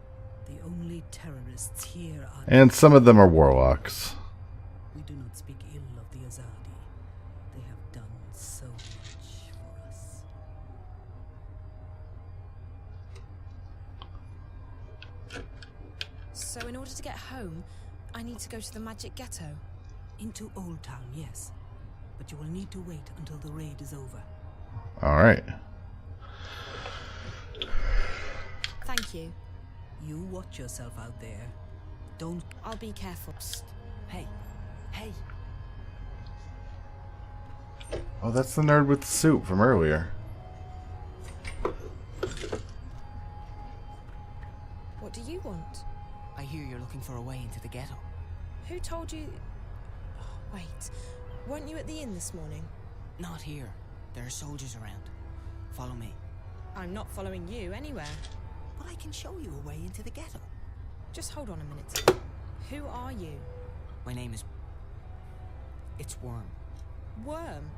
The only terrorists here are... And some of them are warlocks. We do not speak ill of the Azadi. They have done so much for us. So in order to get home, I need to go to the Magic Ghetto? Into Old Town, yes. But you will need to wait until the raid is over. Alright. Thank you. You watch yourself out there. Don't... I'll be careful. Psst. Hey. Hey. Oh, that's the nerd with the suit from earlier. What do you want? I hear you're looking for a way into the ghetto. Who told you... Oh, wait. Weren't you at the inn this morning? Not here. There are soldiers around. Follow me. I'm not following you anywhere. But I can show you a way into the ghetto. Just hold on a minute. Who are you? My name is... It's Worm. Worm?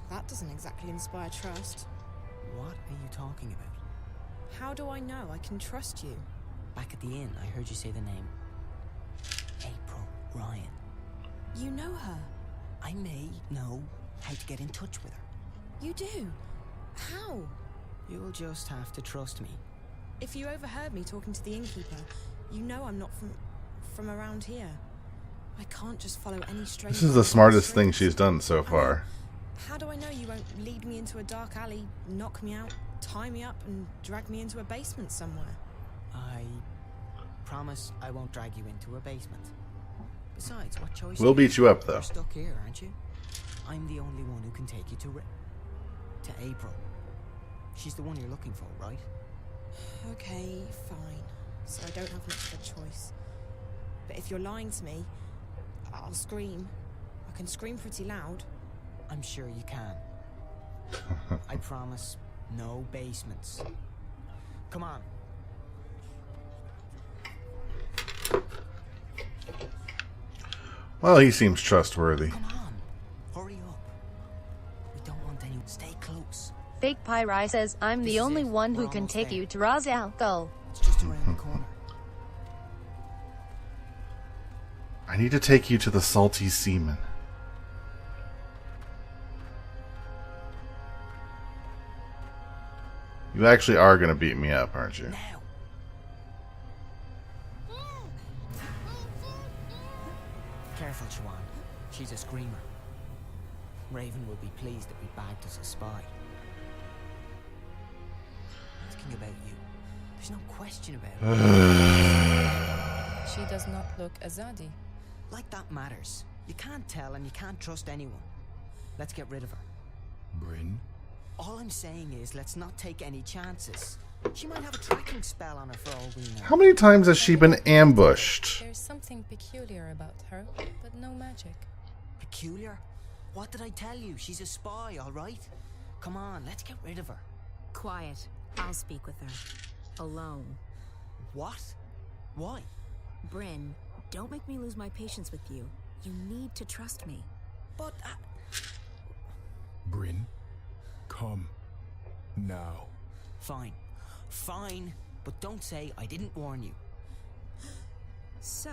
That doesn't exactly inspire trust. What are you talking about? How do I know I can trust you? Back at the inn, I heard you say the name. April Ryan. You know her? I may know how to get in touch with her. You do? How? You'll just have to trust me. If you overheard me talking to the innkeeper, you know I'm not from around here. I can't just follow any stranger. This is the smartest thing she's done so far. How do I know you won't lead me into a dark alley, knock me out, tie me up, and drag me into a basement somewhere? I promise I won't drag you into a basement. Besides, what choice? We'll beat you up, though. You're stuck here, aren't you? I'm the only one who can take you to April. She's the one you're looking for, right? Okay, fine. So I don't have much of a choice. But if you're lying to me, I'll scream. I can scream pretty loud. I'm sure you can. I promise, no basements. Come on. Well, he seems trustworthy. Come on. Hurry up. We don't want anyone. Stay close. Fake Pyri says, I'm the only one who can take you to Ra's al Ghul. It's just around the corner. I need to take you to the Salty Seaman. You actually are going to beat me up, aren't you? Careful. careful, Joanne. She's a screamer. Raven will be pleased that we bagged us a spy. Asking about you. There's no question about it. She does not look Azadi. Like that matters. You can't tell and you can't trust anyone. Let's get rid of her. Bryn? All I'm saying is let's not take any chances. She might have a tracking spell on her for all we know. How many times has she been ambushed? There's something peculiar about her, but no magic. Peculiar? What did I tell you? She's a spy, all right? Come on, let's get rid of her. Quiet. I'll speak with her. Alone. What? Why? Bryn, don't make me lose my patience with you. You need to trust me. But Bryn, come. Now. Fine. Fine. But don't say I didn't warn you. So,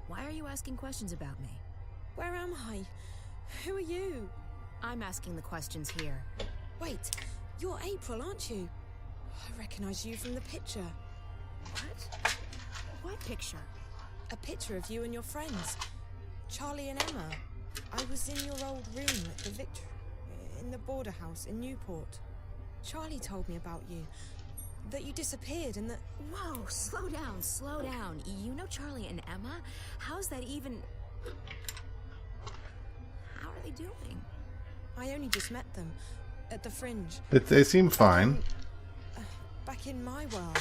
why are you asking questions about me? Where am I? Who are you? I'm asking the questions here. Wait, you're April, aren't you? I recognize you from the picture. What? What picture? A picture of you and your friends. Charlie and Emma. I was in your old room at the in the border house in Newport. Charlie told me about you. That you disappeared and that... Whoa, slow down, slow down. You know Charlie and Emma? How's that even... How are they doing? I only just met them. At the Fringe. They seem fine. Back in my world.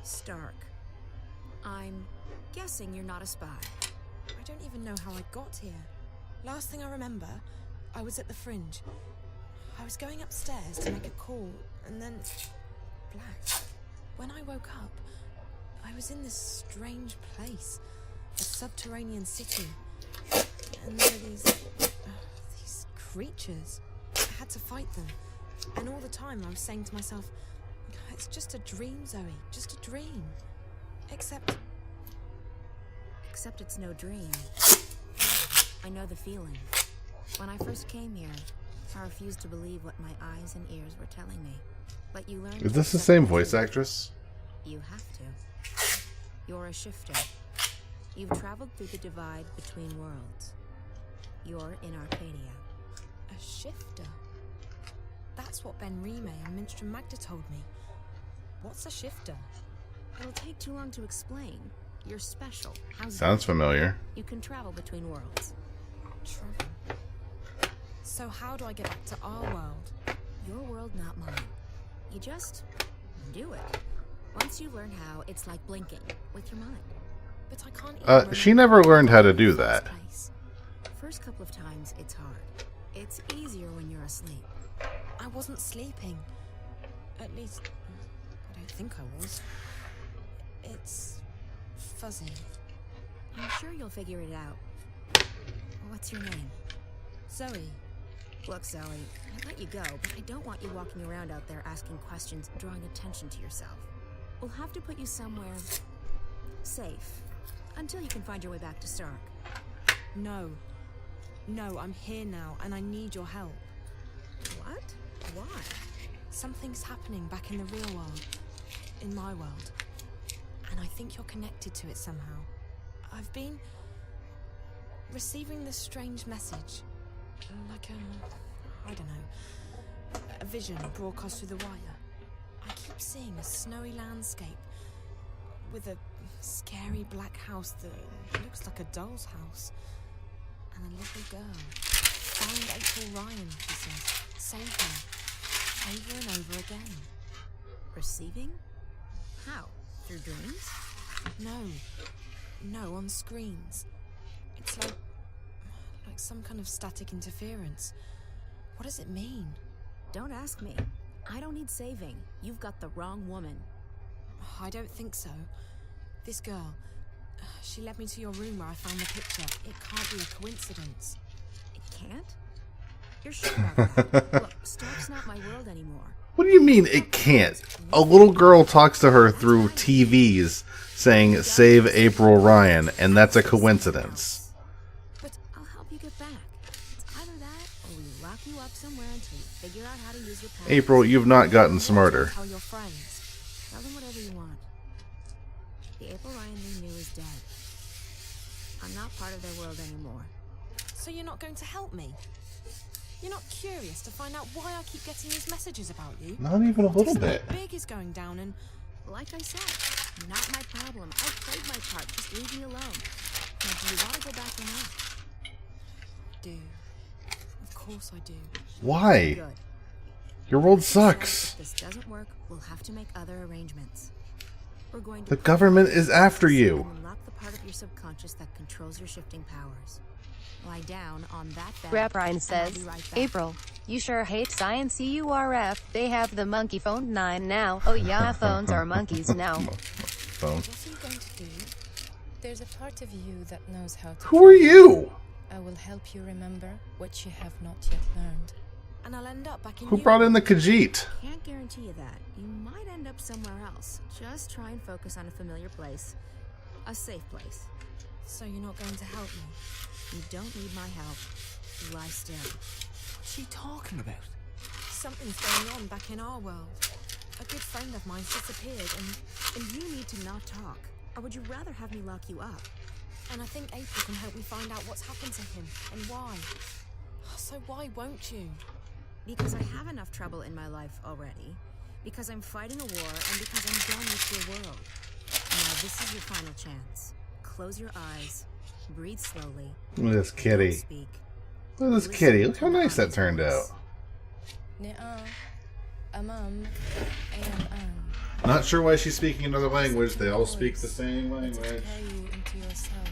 Stark. I'm guessing you're not a spy. I don't even know how I got here. Last thing I remember, I was at the Fringe. I was going upstairs to make a call, and then... black. When I woke up, I was in this strange place. A subterranean city. And there were these creatures. I had to fight them. And all the time I was saying to myself, it's just a dream, Zoe. Just a dream. Except it's no dream. I know the feeling. When I first came here, I refused to believe what my eyes and ears were telling me. But you learn. Is this the same voice actress? You have to. You're a shifter. You've traveled through the divide between worlds. You're in Arcadia. A shifter? That's what Ben Rime and Minstrom Magda told me. What's a shifter? It'll take too long to explain. You're special. Sounds familiar. You can travel between worlds. Travel? So how do I get back to our world? Your world, not mine. You just do it. Once you learn how, it's like blinking with your mind. But I can't even she never learned how to do that. First couple of times, it's hard. It's easier when you're asleep. I wasn't sleeping. At least, I don't think I was. It's fuzzy. I'm sure you'll figure it out. What's your name? Zoe. Look, Zoe, I'll let you go, but I don't want you walking around out there asking questions, drawing attention to yourself. We'll have to put you somewhere safe until you can find your way back to Stark. No. No, I'm here now, and I need your help. What? Why? Something's happening back in the real world. In my world. And I think you're connected to it somehow. I've been receiving this strange message. Like I don't know, a vision broadcast through the wire. I keep seeing a snowy landscape with a scary black house that looks like a doll's house. And a little girl. Find April Ryan, she says. Save her. Over and over again. Receiving? How? Through dreams? No, on screens. It's like some kind of static interference. What does it mean? Don't ask me. I don't need saving. You've got the wrong woman. I don't think so. This girl, she led me to your room where I found the picture. It can't be a coincidence. It can't? You're sure about that? Look, Stark's not my world anymore. What do you mean it can't? A little girl talks to her through TVs saying, "Save April Ryan," and that's a coincidence. But I'll help you get back. It's either that, or we lock you up somewhere until you figure out how to use your powers. April, you've not gotten smarter. Tell your friends. Tell them whatever you want. The April Ryan they knew is dead. I'm I'm not part of their world anymore. So you're not going to help me? You're not curious to find out why I keep getting these messages about you? Not even a little bit. Something big is going down and... Like I said, not my problem. I've played my part. Just leave me alone. Now, do you want to go back or not? Do. Of course I do. Why? Good. Your world sucks. If this doesn't work, we'll have to make other arrangements. We're going to The government is after you. unlock the part of your subconscious that controls your shifting powers. Lie down on that bed. Raprine and says, I'll be right back. April, you sure hate science CURF. They have the monkey phone 9 now. Oh yeah, phones are monkeys now. Phone. What are you going to do? There's a part of you that knows how to... Who are you? I will help you remember what you have not yet learned. And I'll end up back in Who brought in the Khajiit? Can't guarantee you that. You might end up somewhere else. Just try and focus on a familiar place. A safe place. So you're not going to help me? You don't need my help. Lie still. What's she talking about? Something's going on back in our world. A good friend of mine's disappeared And you need to not talk. Or would you rather have me lock you up? and I think April can help me find out what's happened to him and why. So why won't you? Because I have enough trouble in my life already. Because I'm fighting a war and because I'm done with your world. Now this is your final chance. Close your eyes. Breathe slowly. Look at this kitty. Speak. Look at this kitty. Look how nice that turned out. Not sure why she's speaking another language. They all speak the same language. Carry you into yourself,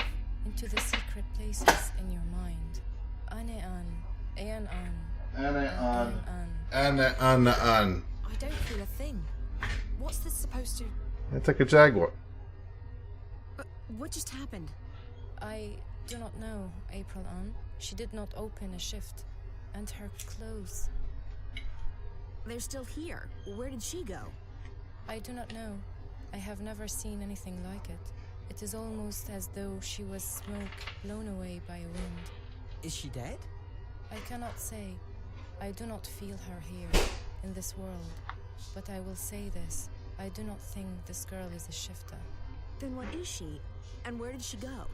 into the secret places in your mind. I don't feel a thing. What's this supposed to... It's like a jaguar. What just happened? I do not know, April Ann. She did not open a shift. And her clothes. They're still here. Where did she go? I do not know. I have never seen anything like it. It is almost as though she was smoke blown away by a wind. Is she dead? I cannot say. I do not feel her here, in this world. But I will say this. I do not think this girl is a shifter. Then what is she? And where did she go?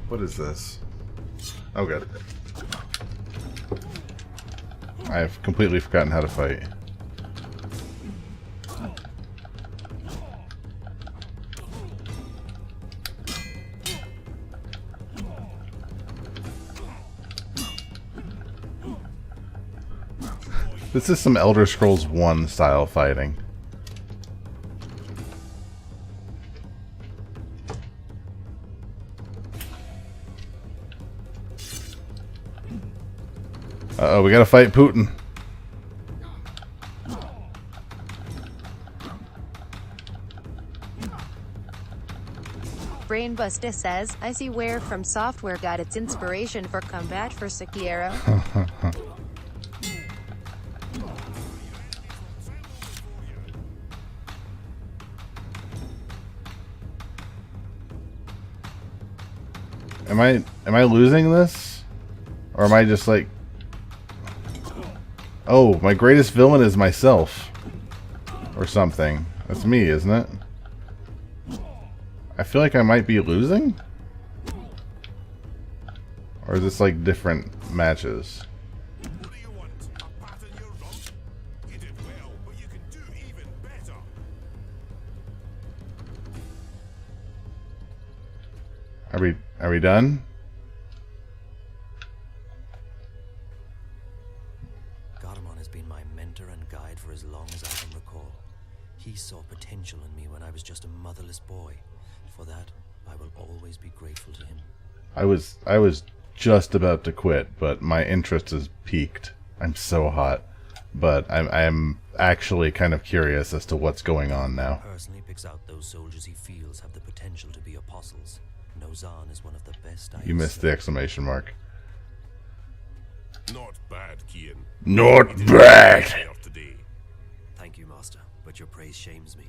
What is this? Oh, good. I've completely forgotten how to fight. This is some Elder Scrolls 1 style fighting. Uh-oh, we gotta fight Putin. Brainbuster says, I see where From Software got its inspiration for combat for Sekiro. Am I losing this? Or am I just like... Oh, my greatest villain is myself. Or something. That's me, isn't it? I feel like I might be losing? Or is this like different matches? Are we done? Garamon has been my mentor and guide for as long as I can recall. He saw potential in me when I was just a motherless boy. For that, I will always be grateful to him. I was just about to quit, but my interest has peaked. I'm so hot. but I'm actually kind of curious as to what's going on now. Personally picks out those soldiers he feels have the potential to be apostles. Nozan is one of the best. You missed the exclamation mark. Not bad, Kian. Not bad! Thank you, Master, but your praise shames me.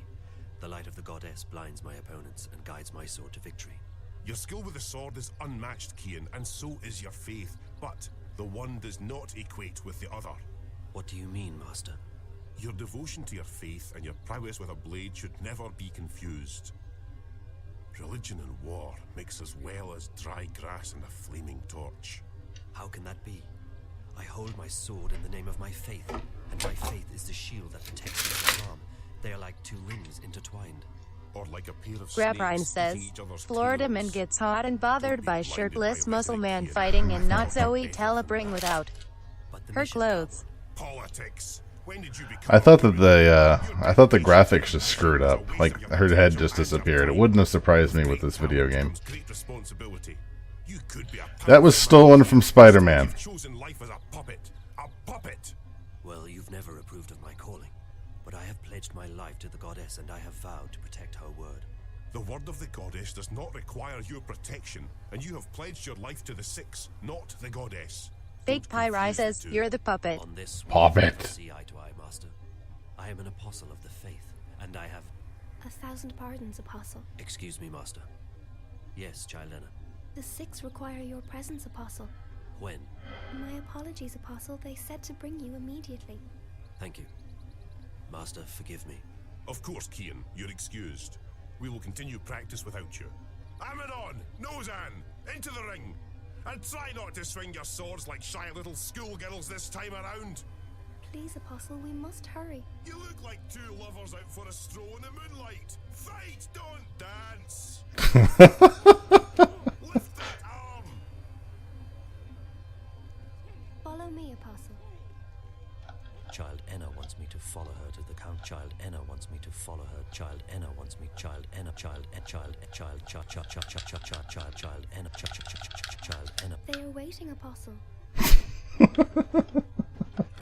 The light of the goddess blinds my opponents and guides my sword to victory. Your skill with the sword is unmatched, Kian, and so is your faith, but the one does not equate with the other. What do you mean, Master? Your devotion to your faith and your prowess with a blade should never be confused. Religion and war mix as well as dry grass and a flaming torch. How can that be? I hold my sword in the name of my faith, and my faith is the shield that protects me from harm. They are like two rings intertwined. Or like a pair of Grabrine snakes says, eating each other's Florida man gets hot and bothered by shirtless muscle man fighting and not Zoe Telebring without her clothes. Politics. When did you become I thought that the graphics just screwed up. Like, her head just disappeared. It wouldn't have surprised me with this video game. That was stolen from Spider-Man. chosen life as a puppet? A puppet! Well, you've never approved of my calling, but I have pledged my life to the goddess and I have vowed to protect her word. The word of the goddess does not require your protection, and you have pledged your life to the Six, not the goddess. Fake Pyri says, you're the puppet. On this Puppet. we see eye to eye, Master. I am an apostle of the faith, and I have... 1,000 pardons, Apostle. Excuse me, Master. Yes, Child Enna. The Six require your presence, Apostle. When? My apologies, Apostle. They said to bring you immediately. Thank you. Master, forgive me. Of course, Kian, you're excused. We will continue practice without you. Amadon! Nozan! Into the ring! And try not to swing your swords like shy little schoolgirls this time around. Please, Apostle, we must hurry. You look like two lovers out for a stroll in the moonlight. Fight, don't dance. Lift that arm. Follow me, Apostle. Child Enna wants me to follow her to the count. Child Enna wants me to follow her. Child Enna wants me. Child Enna. Child Enna. Child Enna. They are waiting, Apostle.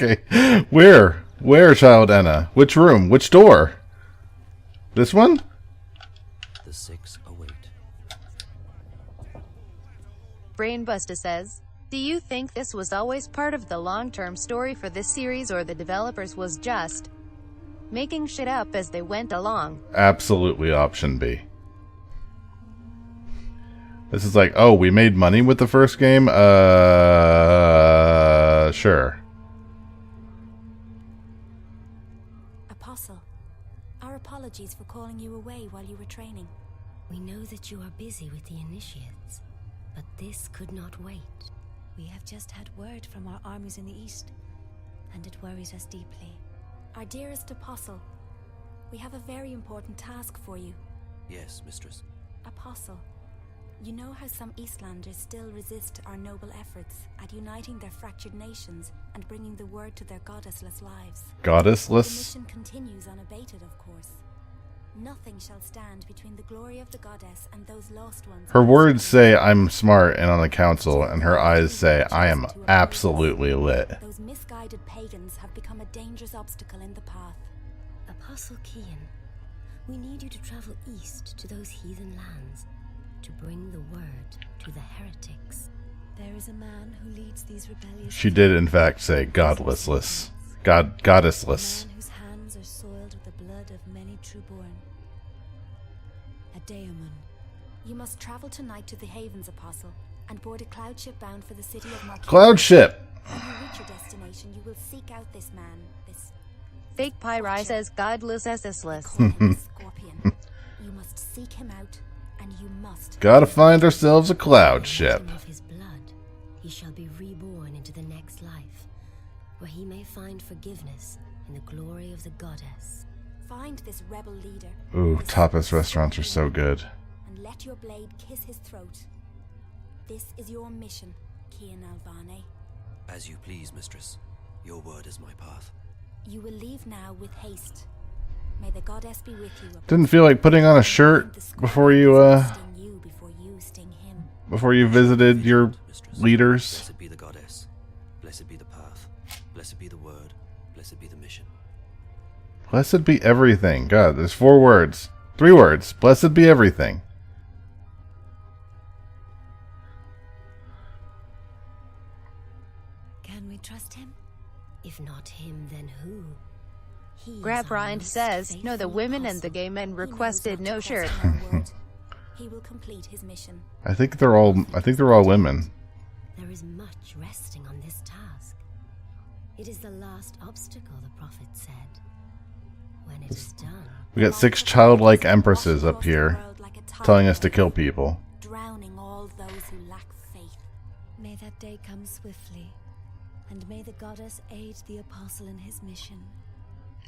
Okay. Where, Child Enna? Which room? Which door? This one? The Six await. Brainbuster says, do you think this was always part of the long-term story for this series, or the developers was just making shit up as they went along? Absolutely option B. This is like, oh, we made money with the first game? Sure. Apostle, our apologies for calling you away while you were training. We know that you are busy with the initiates, but this could not wait. We have just had word from our armies in the east, and it worries us deeply. Our dearest Apostle, we have a very important task for you. Yes, Mistress. Apostle, you know how some Eastlanders still resist our noble efforts at uniting their fractured nations and bringing the word to their goddessless lives. Goddessless? The mission continues unabated, of course. Nothing shall stand between the glory of the goddess and those lost ones. Her words say I'm smart and on the council, and her eyes say I am absolutely lit. Those misguided pagans have become a dangerous obstacle in the path. Apostle Kian, we need you to travel east to those heathen lands to bring the word to the heretics. There is a man who leads these rebellious... She did in fact say goddessless. Goddessless. A man whose hands are soiled with the blood of many trueborn. A daemon. You must travel tonight to the Havens, Apostle, and board a cloud ship bound for the city of Marquis. Cloud ship! When you reach your destination, you will seek out this man, this... Fake Pyri says, godless SS-less. Scorpion. You must seek him out, and you must... Gotta find ourselves a cloud ship. Of his blood, he shall be reborn into the next life, where he may find forgiveness in the glory of the goddess. Find this rebel leader. Ooh, tapas restaurants are so good. And let your blade kiss his throat. This is your mission, Kian Alvane. As you please, Mistress. Your word is my path. You will leave now with haste. May the goddess be with you. Didn't feel like putting on a shirt before you before you visited your leaders. Blessed be the goddess. Blessed be the path. Blessed be the word. Blessed be the mission. Blessed be everything. God, there's 4 words. 3 words. Blessed be everything. Can we trust him? If not him, then who? He is Grab our Rind most says, no, the faithful women and the apostle. gay men He knows requested not to no cross shirt. our word. He will complete his mission. I think they're all women. There is much resting on this task. It is the last obstacle, the prophet said. When it is done, We got 6 childlike empresses up here telling us to kill people. Drowning all those who lack faith. may that day come swiftly, and may the goddess aid the apostle in his mission.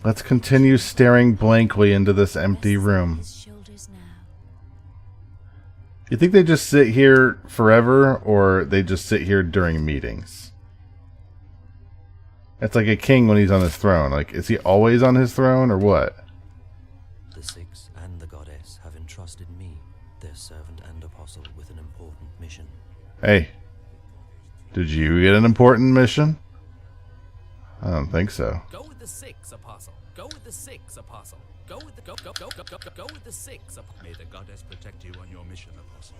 Let's continue staring blankly into this empty room. His shoulders now. You think they just sit here forever, or they just sit here during meetings? It's like a king when he's on his throne. Like, is he always on his throne, or what? The 6 and the goddess have entrusted me, their servant and apostle, with an important mission. Hey, did you get an important mission? I don't think so. Go with the 6, Apostle. Go with the 6, Apostle. Go with the go with the 6. May the goddess protect you on your mission, Apostle.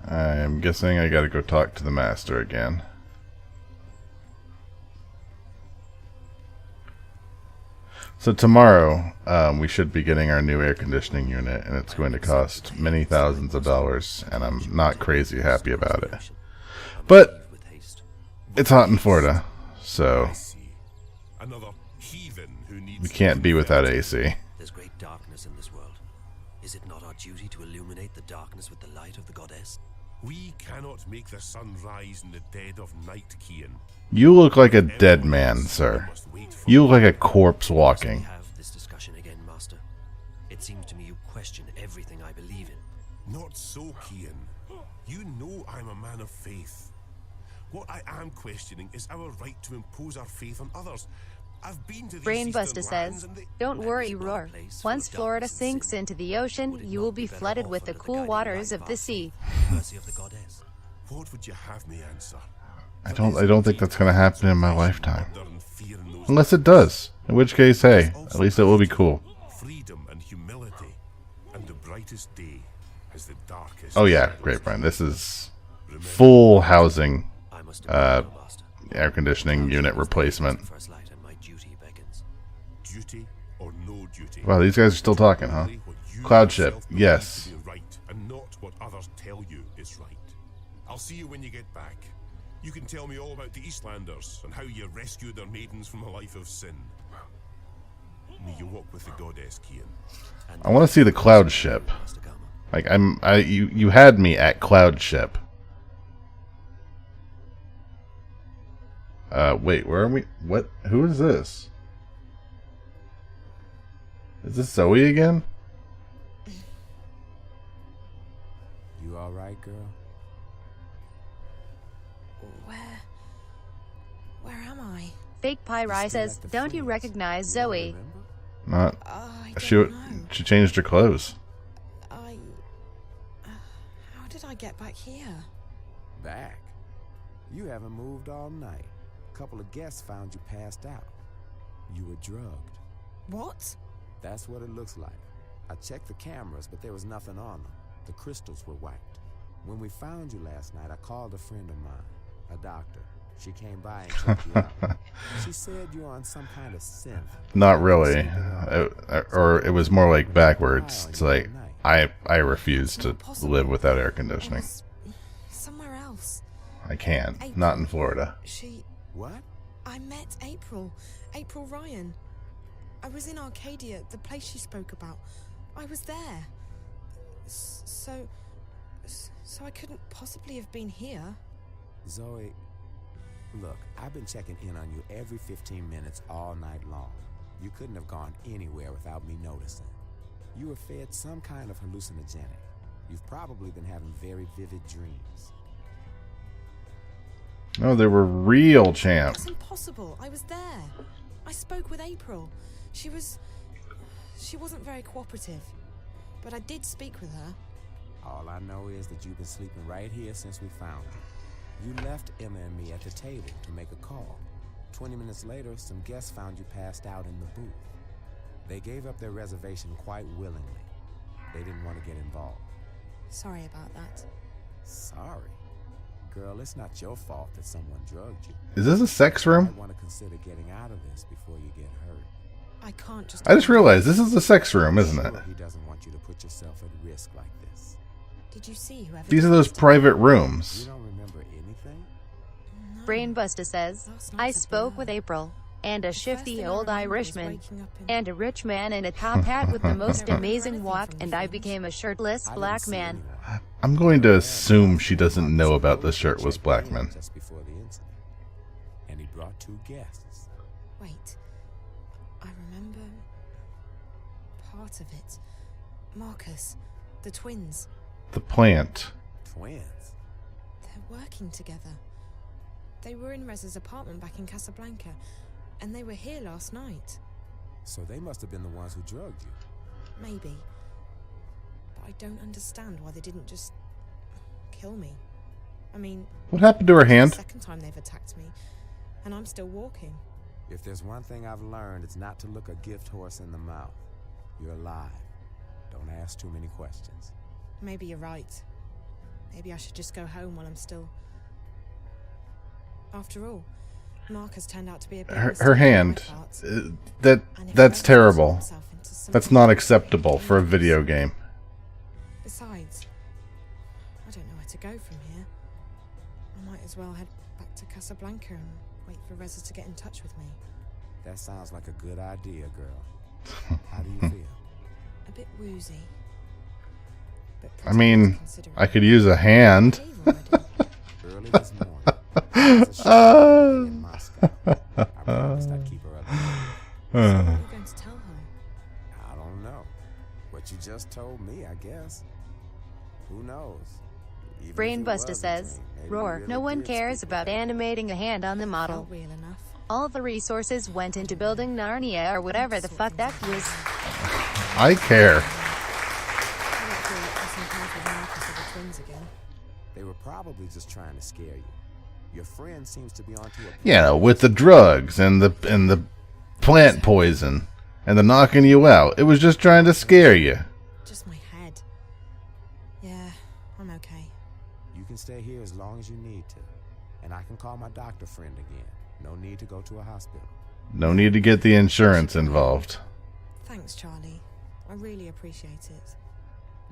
I'm guessing I gotta go talk to the master again. So tomorrow, we should be getting our new air conditioning unit, and it's going to cost many thousands of dollars, and I'm not crazy happy about it. But it's hot in Florida, so we can't be without AC. There's great darkness in this world. Is it not our duty to illuminate the darkness with the light of the goddess? We cannot make the sun rise in the dead of night, Kian. You look like a dead man, sir. You look like a corpse walking. Have this discussion again, Master. It seems to me you question everything I believe in. Not so, Kian. You know I'm a man of faith. What I am questioning is our right to impose our faith on others. I've been to these Brainbuster eastern lands says, and they... don't worry, Roar. Once Florida sinks into the ocean, you will be flooded with the cool waters of the sea. Mercy of the goddess. What would you have me answer? I don't think that's going to happen in my lifetime. Unless it does. In which case, hey, at least it will be cool. Freedom and humility, and the brightest day as the darkest. Oh yeah, great, Brian. This is full housing, air conditioning unit replacement. Duty or no duty. Wow, these guys are still talking, huh? Cloud ship, yes. Right, and not what others tell you is right. I'll see you when you get back. You can tell me all about the Eastlanders and how you rescued their maidens from a life of sin. May you walk with the goddess, Kian. I want to see the cloud ship. Like you had me at cloud ship. Wait, where are we? What? Who is this? Is this Zoe again? You all right, girl? Where am I? Fake Pyri says, don't you recognize Zoe? Not. She changed her clothes. How did I get back here? Back? You haven't moved all night. A couple of guests found you passed out. You were drugged. What? That's what it looks like. I checked the cameras, but there was nothing on them. The crystals were wiped. When we found you last night, I called a friend of mine, a doctor. She came by and checked you out. She said you're on some kind of synth. Not really. Or it was more like backwards. It's like, I refuse to live without air conditioning. Somewhere else. I can't. Not in Florida. What? I met April. April Ryan. I was in Arcadia, the place she spoke about. I was there. So I couldn't possibly have been here. Zoe, look, I've been checking in on you every 15 minutes all night long. You couldn't have gone anywhere without me noticing. You were fed some kind of hallucinogenic. You've probably been having very vivid dreams. No, they were real, champ. That's impossible. I was there. I spoke with April. She wasn't very cooperative. But I did speak with her. All I know is that you've been sleeping right here since we found you. You left Emma and me at the table to make a call. 20 minutes later, some guests found you passed out in the booth. They gave up their reservation quite willingly. They didn't want to get involved. Sorry about that. Sorry? Girl, it's not your fault that someone drugged you. Is this a sex room? You want to consider getting out of this before you get hurt. I can't just... I just realized this is a sex room, isn't it? He doesn't want you to put yourself at risk like this. Did you see whoever... These are those private rooms. You don't remember anything? Brainbuster says, I spoke with April, and a shifty old Irishman, and a rich man in a top hat with the most amazing walk, and I became a shirtless black man. I'm going to assume she doesn't know about the shirtless black man. Just before the incident. And he brought 2 guests. Wait. I remember... part of it. Marcus. The twins. The plant. Twins? They're working together. They were in Reza's apartment back in Casablanca, and they were here last night. So they must have been the ones who drugged you. Maybe. But I don't understand why they didn't just... kill me. I mean... What happened to her hand? It's the second time they've attacked me, and I'm still walking. If there's one thing I've learned, it's not to look a gift horse in the mouth. You're alive. Don't ask too many questions. Maybe you're right. Maybe I should just go home while I'm still... After all, Marcus turned out to be a big mistake Her hand. That's terrible. That's not acceptable for a video game. Besides, I don't know where to go from here. I might as well head back to Casablanca and wait for Reza to get in touch with me. That sounds like a good idea, girl. How do you feel? A bit woozy. But I mean, I could use a hand. Early this morning. In Moscow. I promised I'd keep her up. So what are you going to tell her? I don't know. What you just told me, I guess. Who knows? Brainbuster says, Roar, no one cares about animating a hand on the model. Real enough. All the resources went into building Narnia or whatever the fuck that was. I care. They were probably just trying to scare you. Your friend seems to be onto a... Yeah, with the drugs and the plant poison and the knocking you out. It was just trying to scare you. Just my head. Yeah, I'm okay. You can stay here as long as you need to. And I can call my doctor friend again. No need to go to a hospital. No need to get the insurance involved. Thanks, Charlie. I really appreciate it.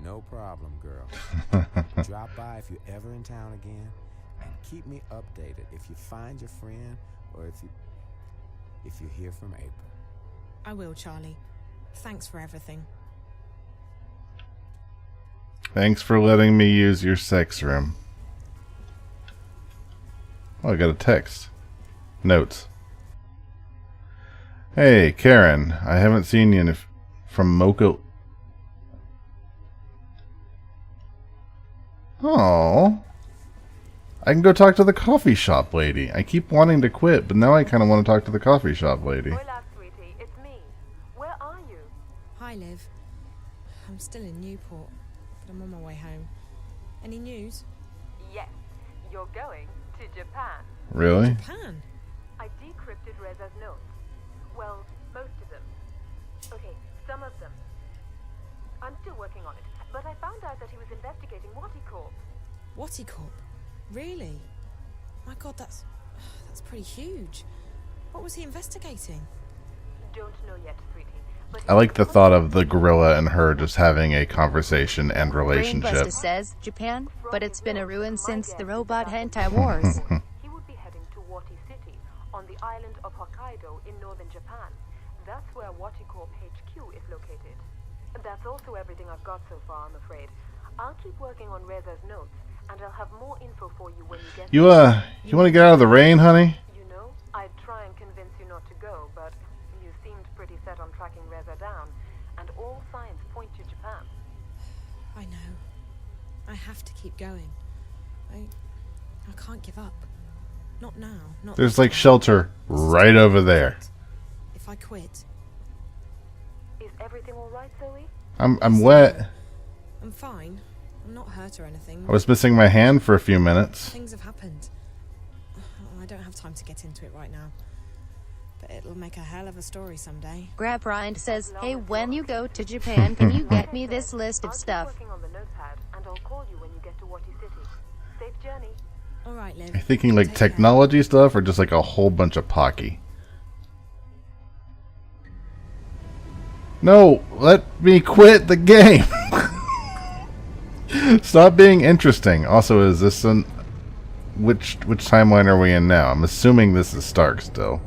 No problem, girl. Drop by if you're ever in town again. And keep me updated if you find your friend or if you hear from April. I will, Charlie. Thanks for everything. Thanks for letting me use your sex room. Oh, I got a text. Notes. Hey, Karen. I haven't seen you from Mocha. Oh. I can go talk to the coffee shop lady. I keep wanting to quit, but now I kind of want to talk to the coffee shop lady. Hola, sweetie. It's me. Where are you? Hi, Liv. I'm still in Newport, but I'm on my way home. Any news? Yes. You're going to Japan. Really? Japan? I decrypted Reza's notes. Well, most of them. Okay, some of them. I'm still working on it, but I found out that he was investigating Waticorp. Waticorp? Really? My God, that's pretty huge. What was he investigating? Don't know yet, sweetie. But I like the thought of the gorilla and her just having a conversation and relationship. Brainbuster says, Japan, but it's been a ruin since the robot hentai wars. He would be heading to Wati City, on the island of Hokkaido in northern Japan. That's where Waticorp HQ is located. That's also everything I've got so far, I'm afraid. I'll keep working on Reza's notes, and I'll have more info for you when you get You want to get out of the rain, honey? You know, I'd try and convince you not to go, but you seemed pretty set on tracking Reza down, and all signs point to Japan. I know. I have to keep going. I can't give up. Not now. Not There's like shelter right over there. I quit? Is everything all right, Zoe? I'm wet. I'm fine. I'm not hurt or anything. I was missing my hand for a few minutes. Things have happened. I don't have time to get into it right now. But it'll make a hell of a story someday. Grab Rind says, hey, when you go to Japan, can you get me this list of stuff? Working on the notepad, and I'll call you when you get to Wati City. Safe journey. All right, Liv. Are you thinking like technology stuff or just like a whole bunch of Pocky? No, let me quit the game. Stop being interesting. Also, is this an which timeline are we in now? I'm assuming this is Stark still.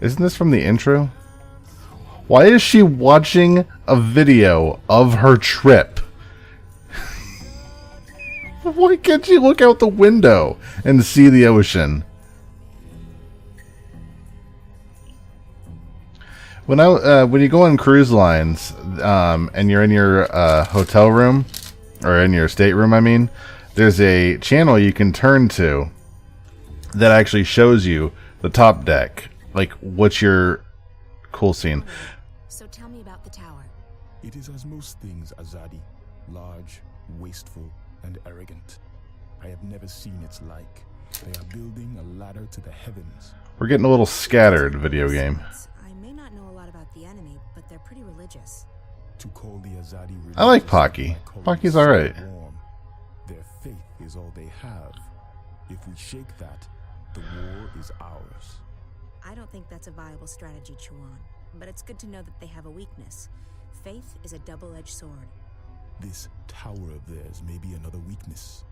Isn't this from the intro? Why is she watching a video of her trip? Why can't she look out the window and see the ocean? When you go on cruise lines and you're in your hotel room, or in your stateroom, I mean, there's a channel you can turn to that actually shows you the top deck. Like, what's your cool scene? So tell me about the tower. It is as most things, Azadi. Large, wasteful, and arrogant. I have never seen its like. They are building a ladder to the heavens. We're getting a little scattered, video game. I may not know a lot about the enemy, but they're pretty religious. To call the Azadi religious, I like Pocky. Pocky's alright. Their faith is all they have. If we shake that, the war is ours. I don't think that's a viable strategy, Chuan, but it's good to know that they have a weakness. Faith is a double-edged sword. This tower of theirs may be another weakness.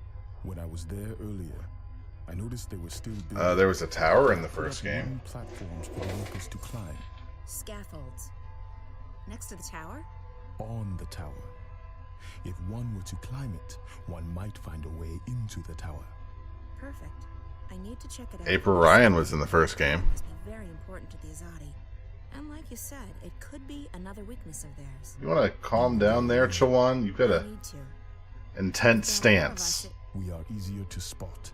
When I was there earlier, I noticed they were still building. There was a tower in the first game. Platforms for the workers to climb. Scaffolds. Next to the tower? On the tower. If one were to climb it, one might find a way into the tower. Perfect. I need to check it out. April Ryan was in the first game. Must be very important to the Azadi. And like you said, it could be another weakness of theirs. You want to calm down there, Chawan? You've got a intense stance. We are easier to spot.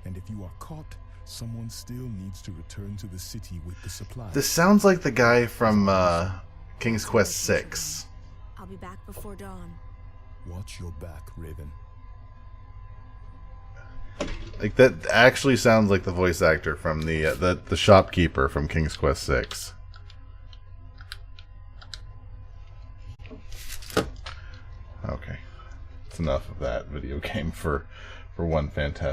And if you are caught, someone still needs to return to the city with the supplies. This sounds like the guy from King's Quest 6. I'll be back before dawn. Watch your back, Raven. Like, that actually sounds like the voice actor from the shopkeeper from King's Quest 6. Okay. That's enough of that video game for one fantastic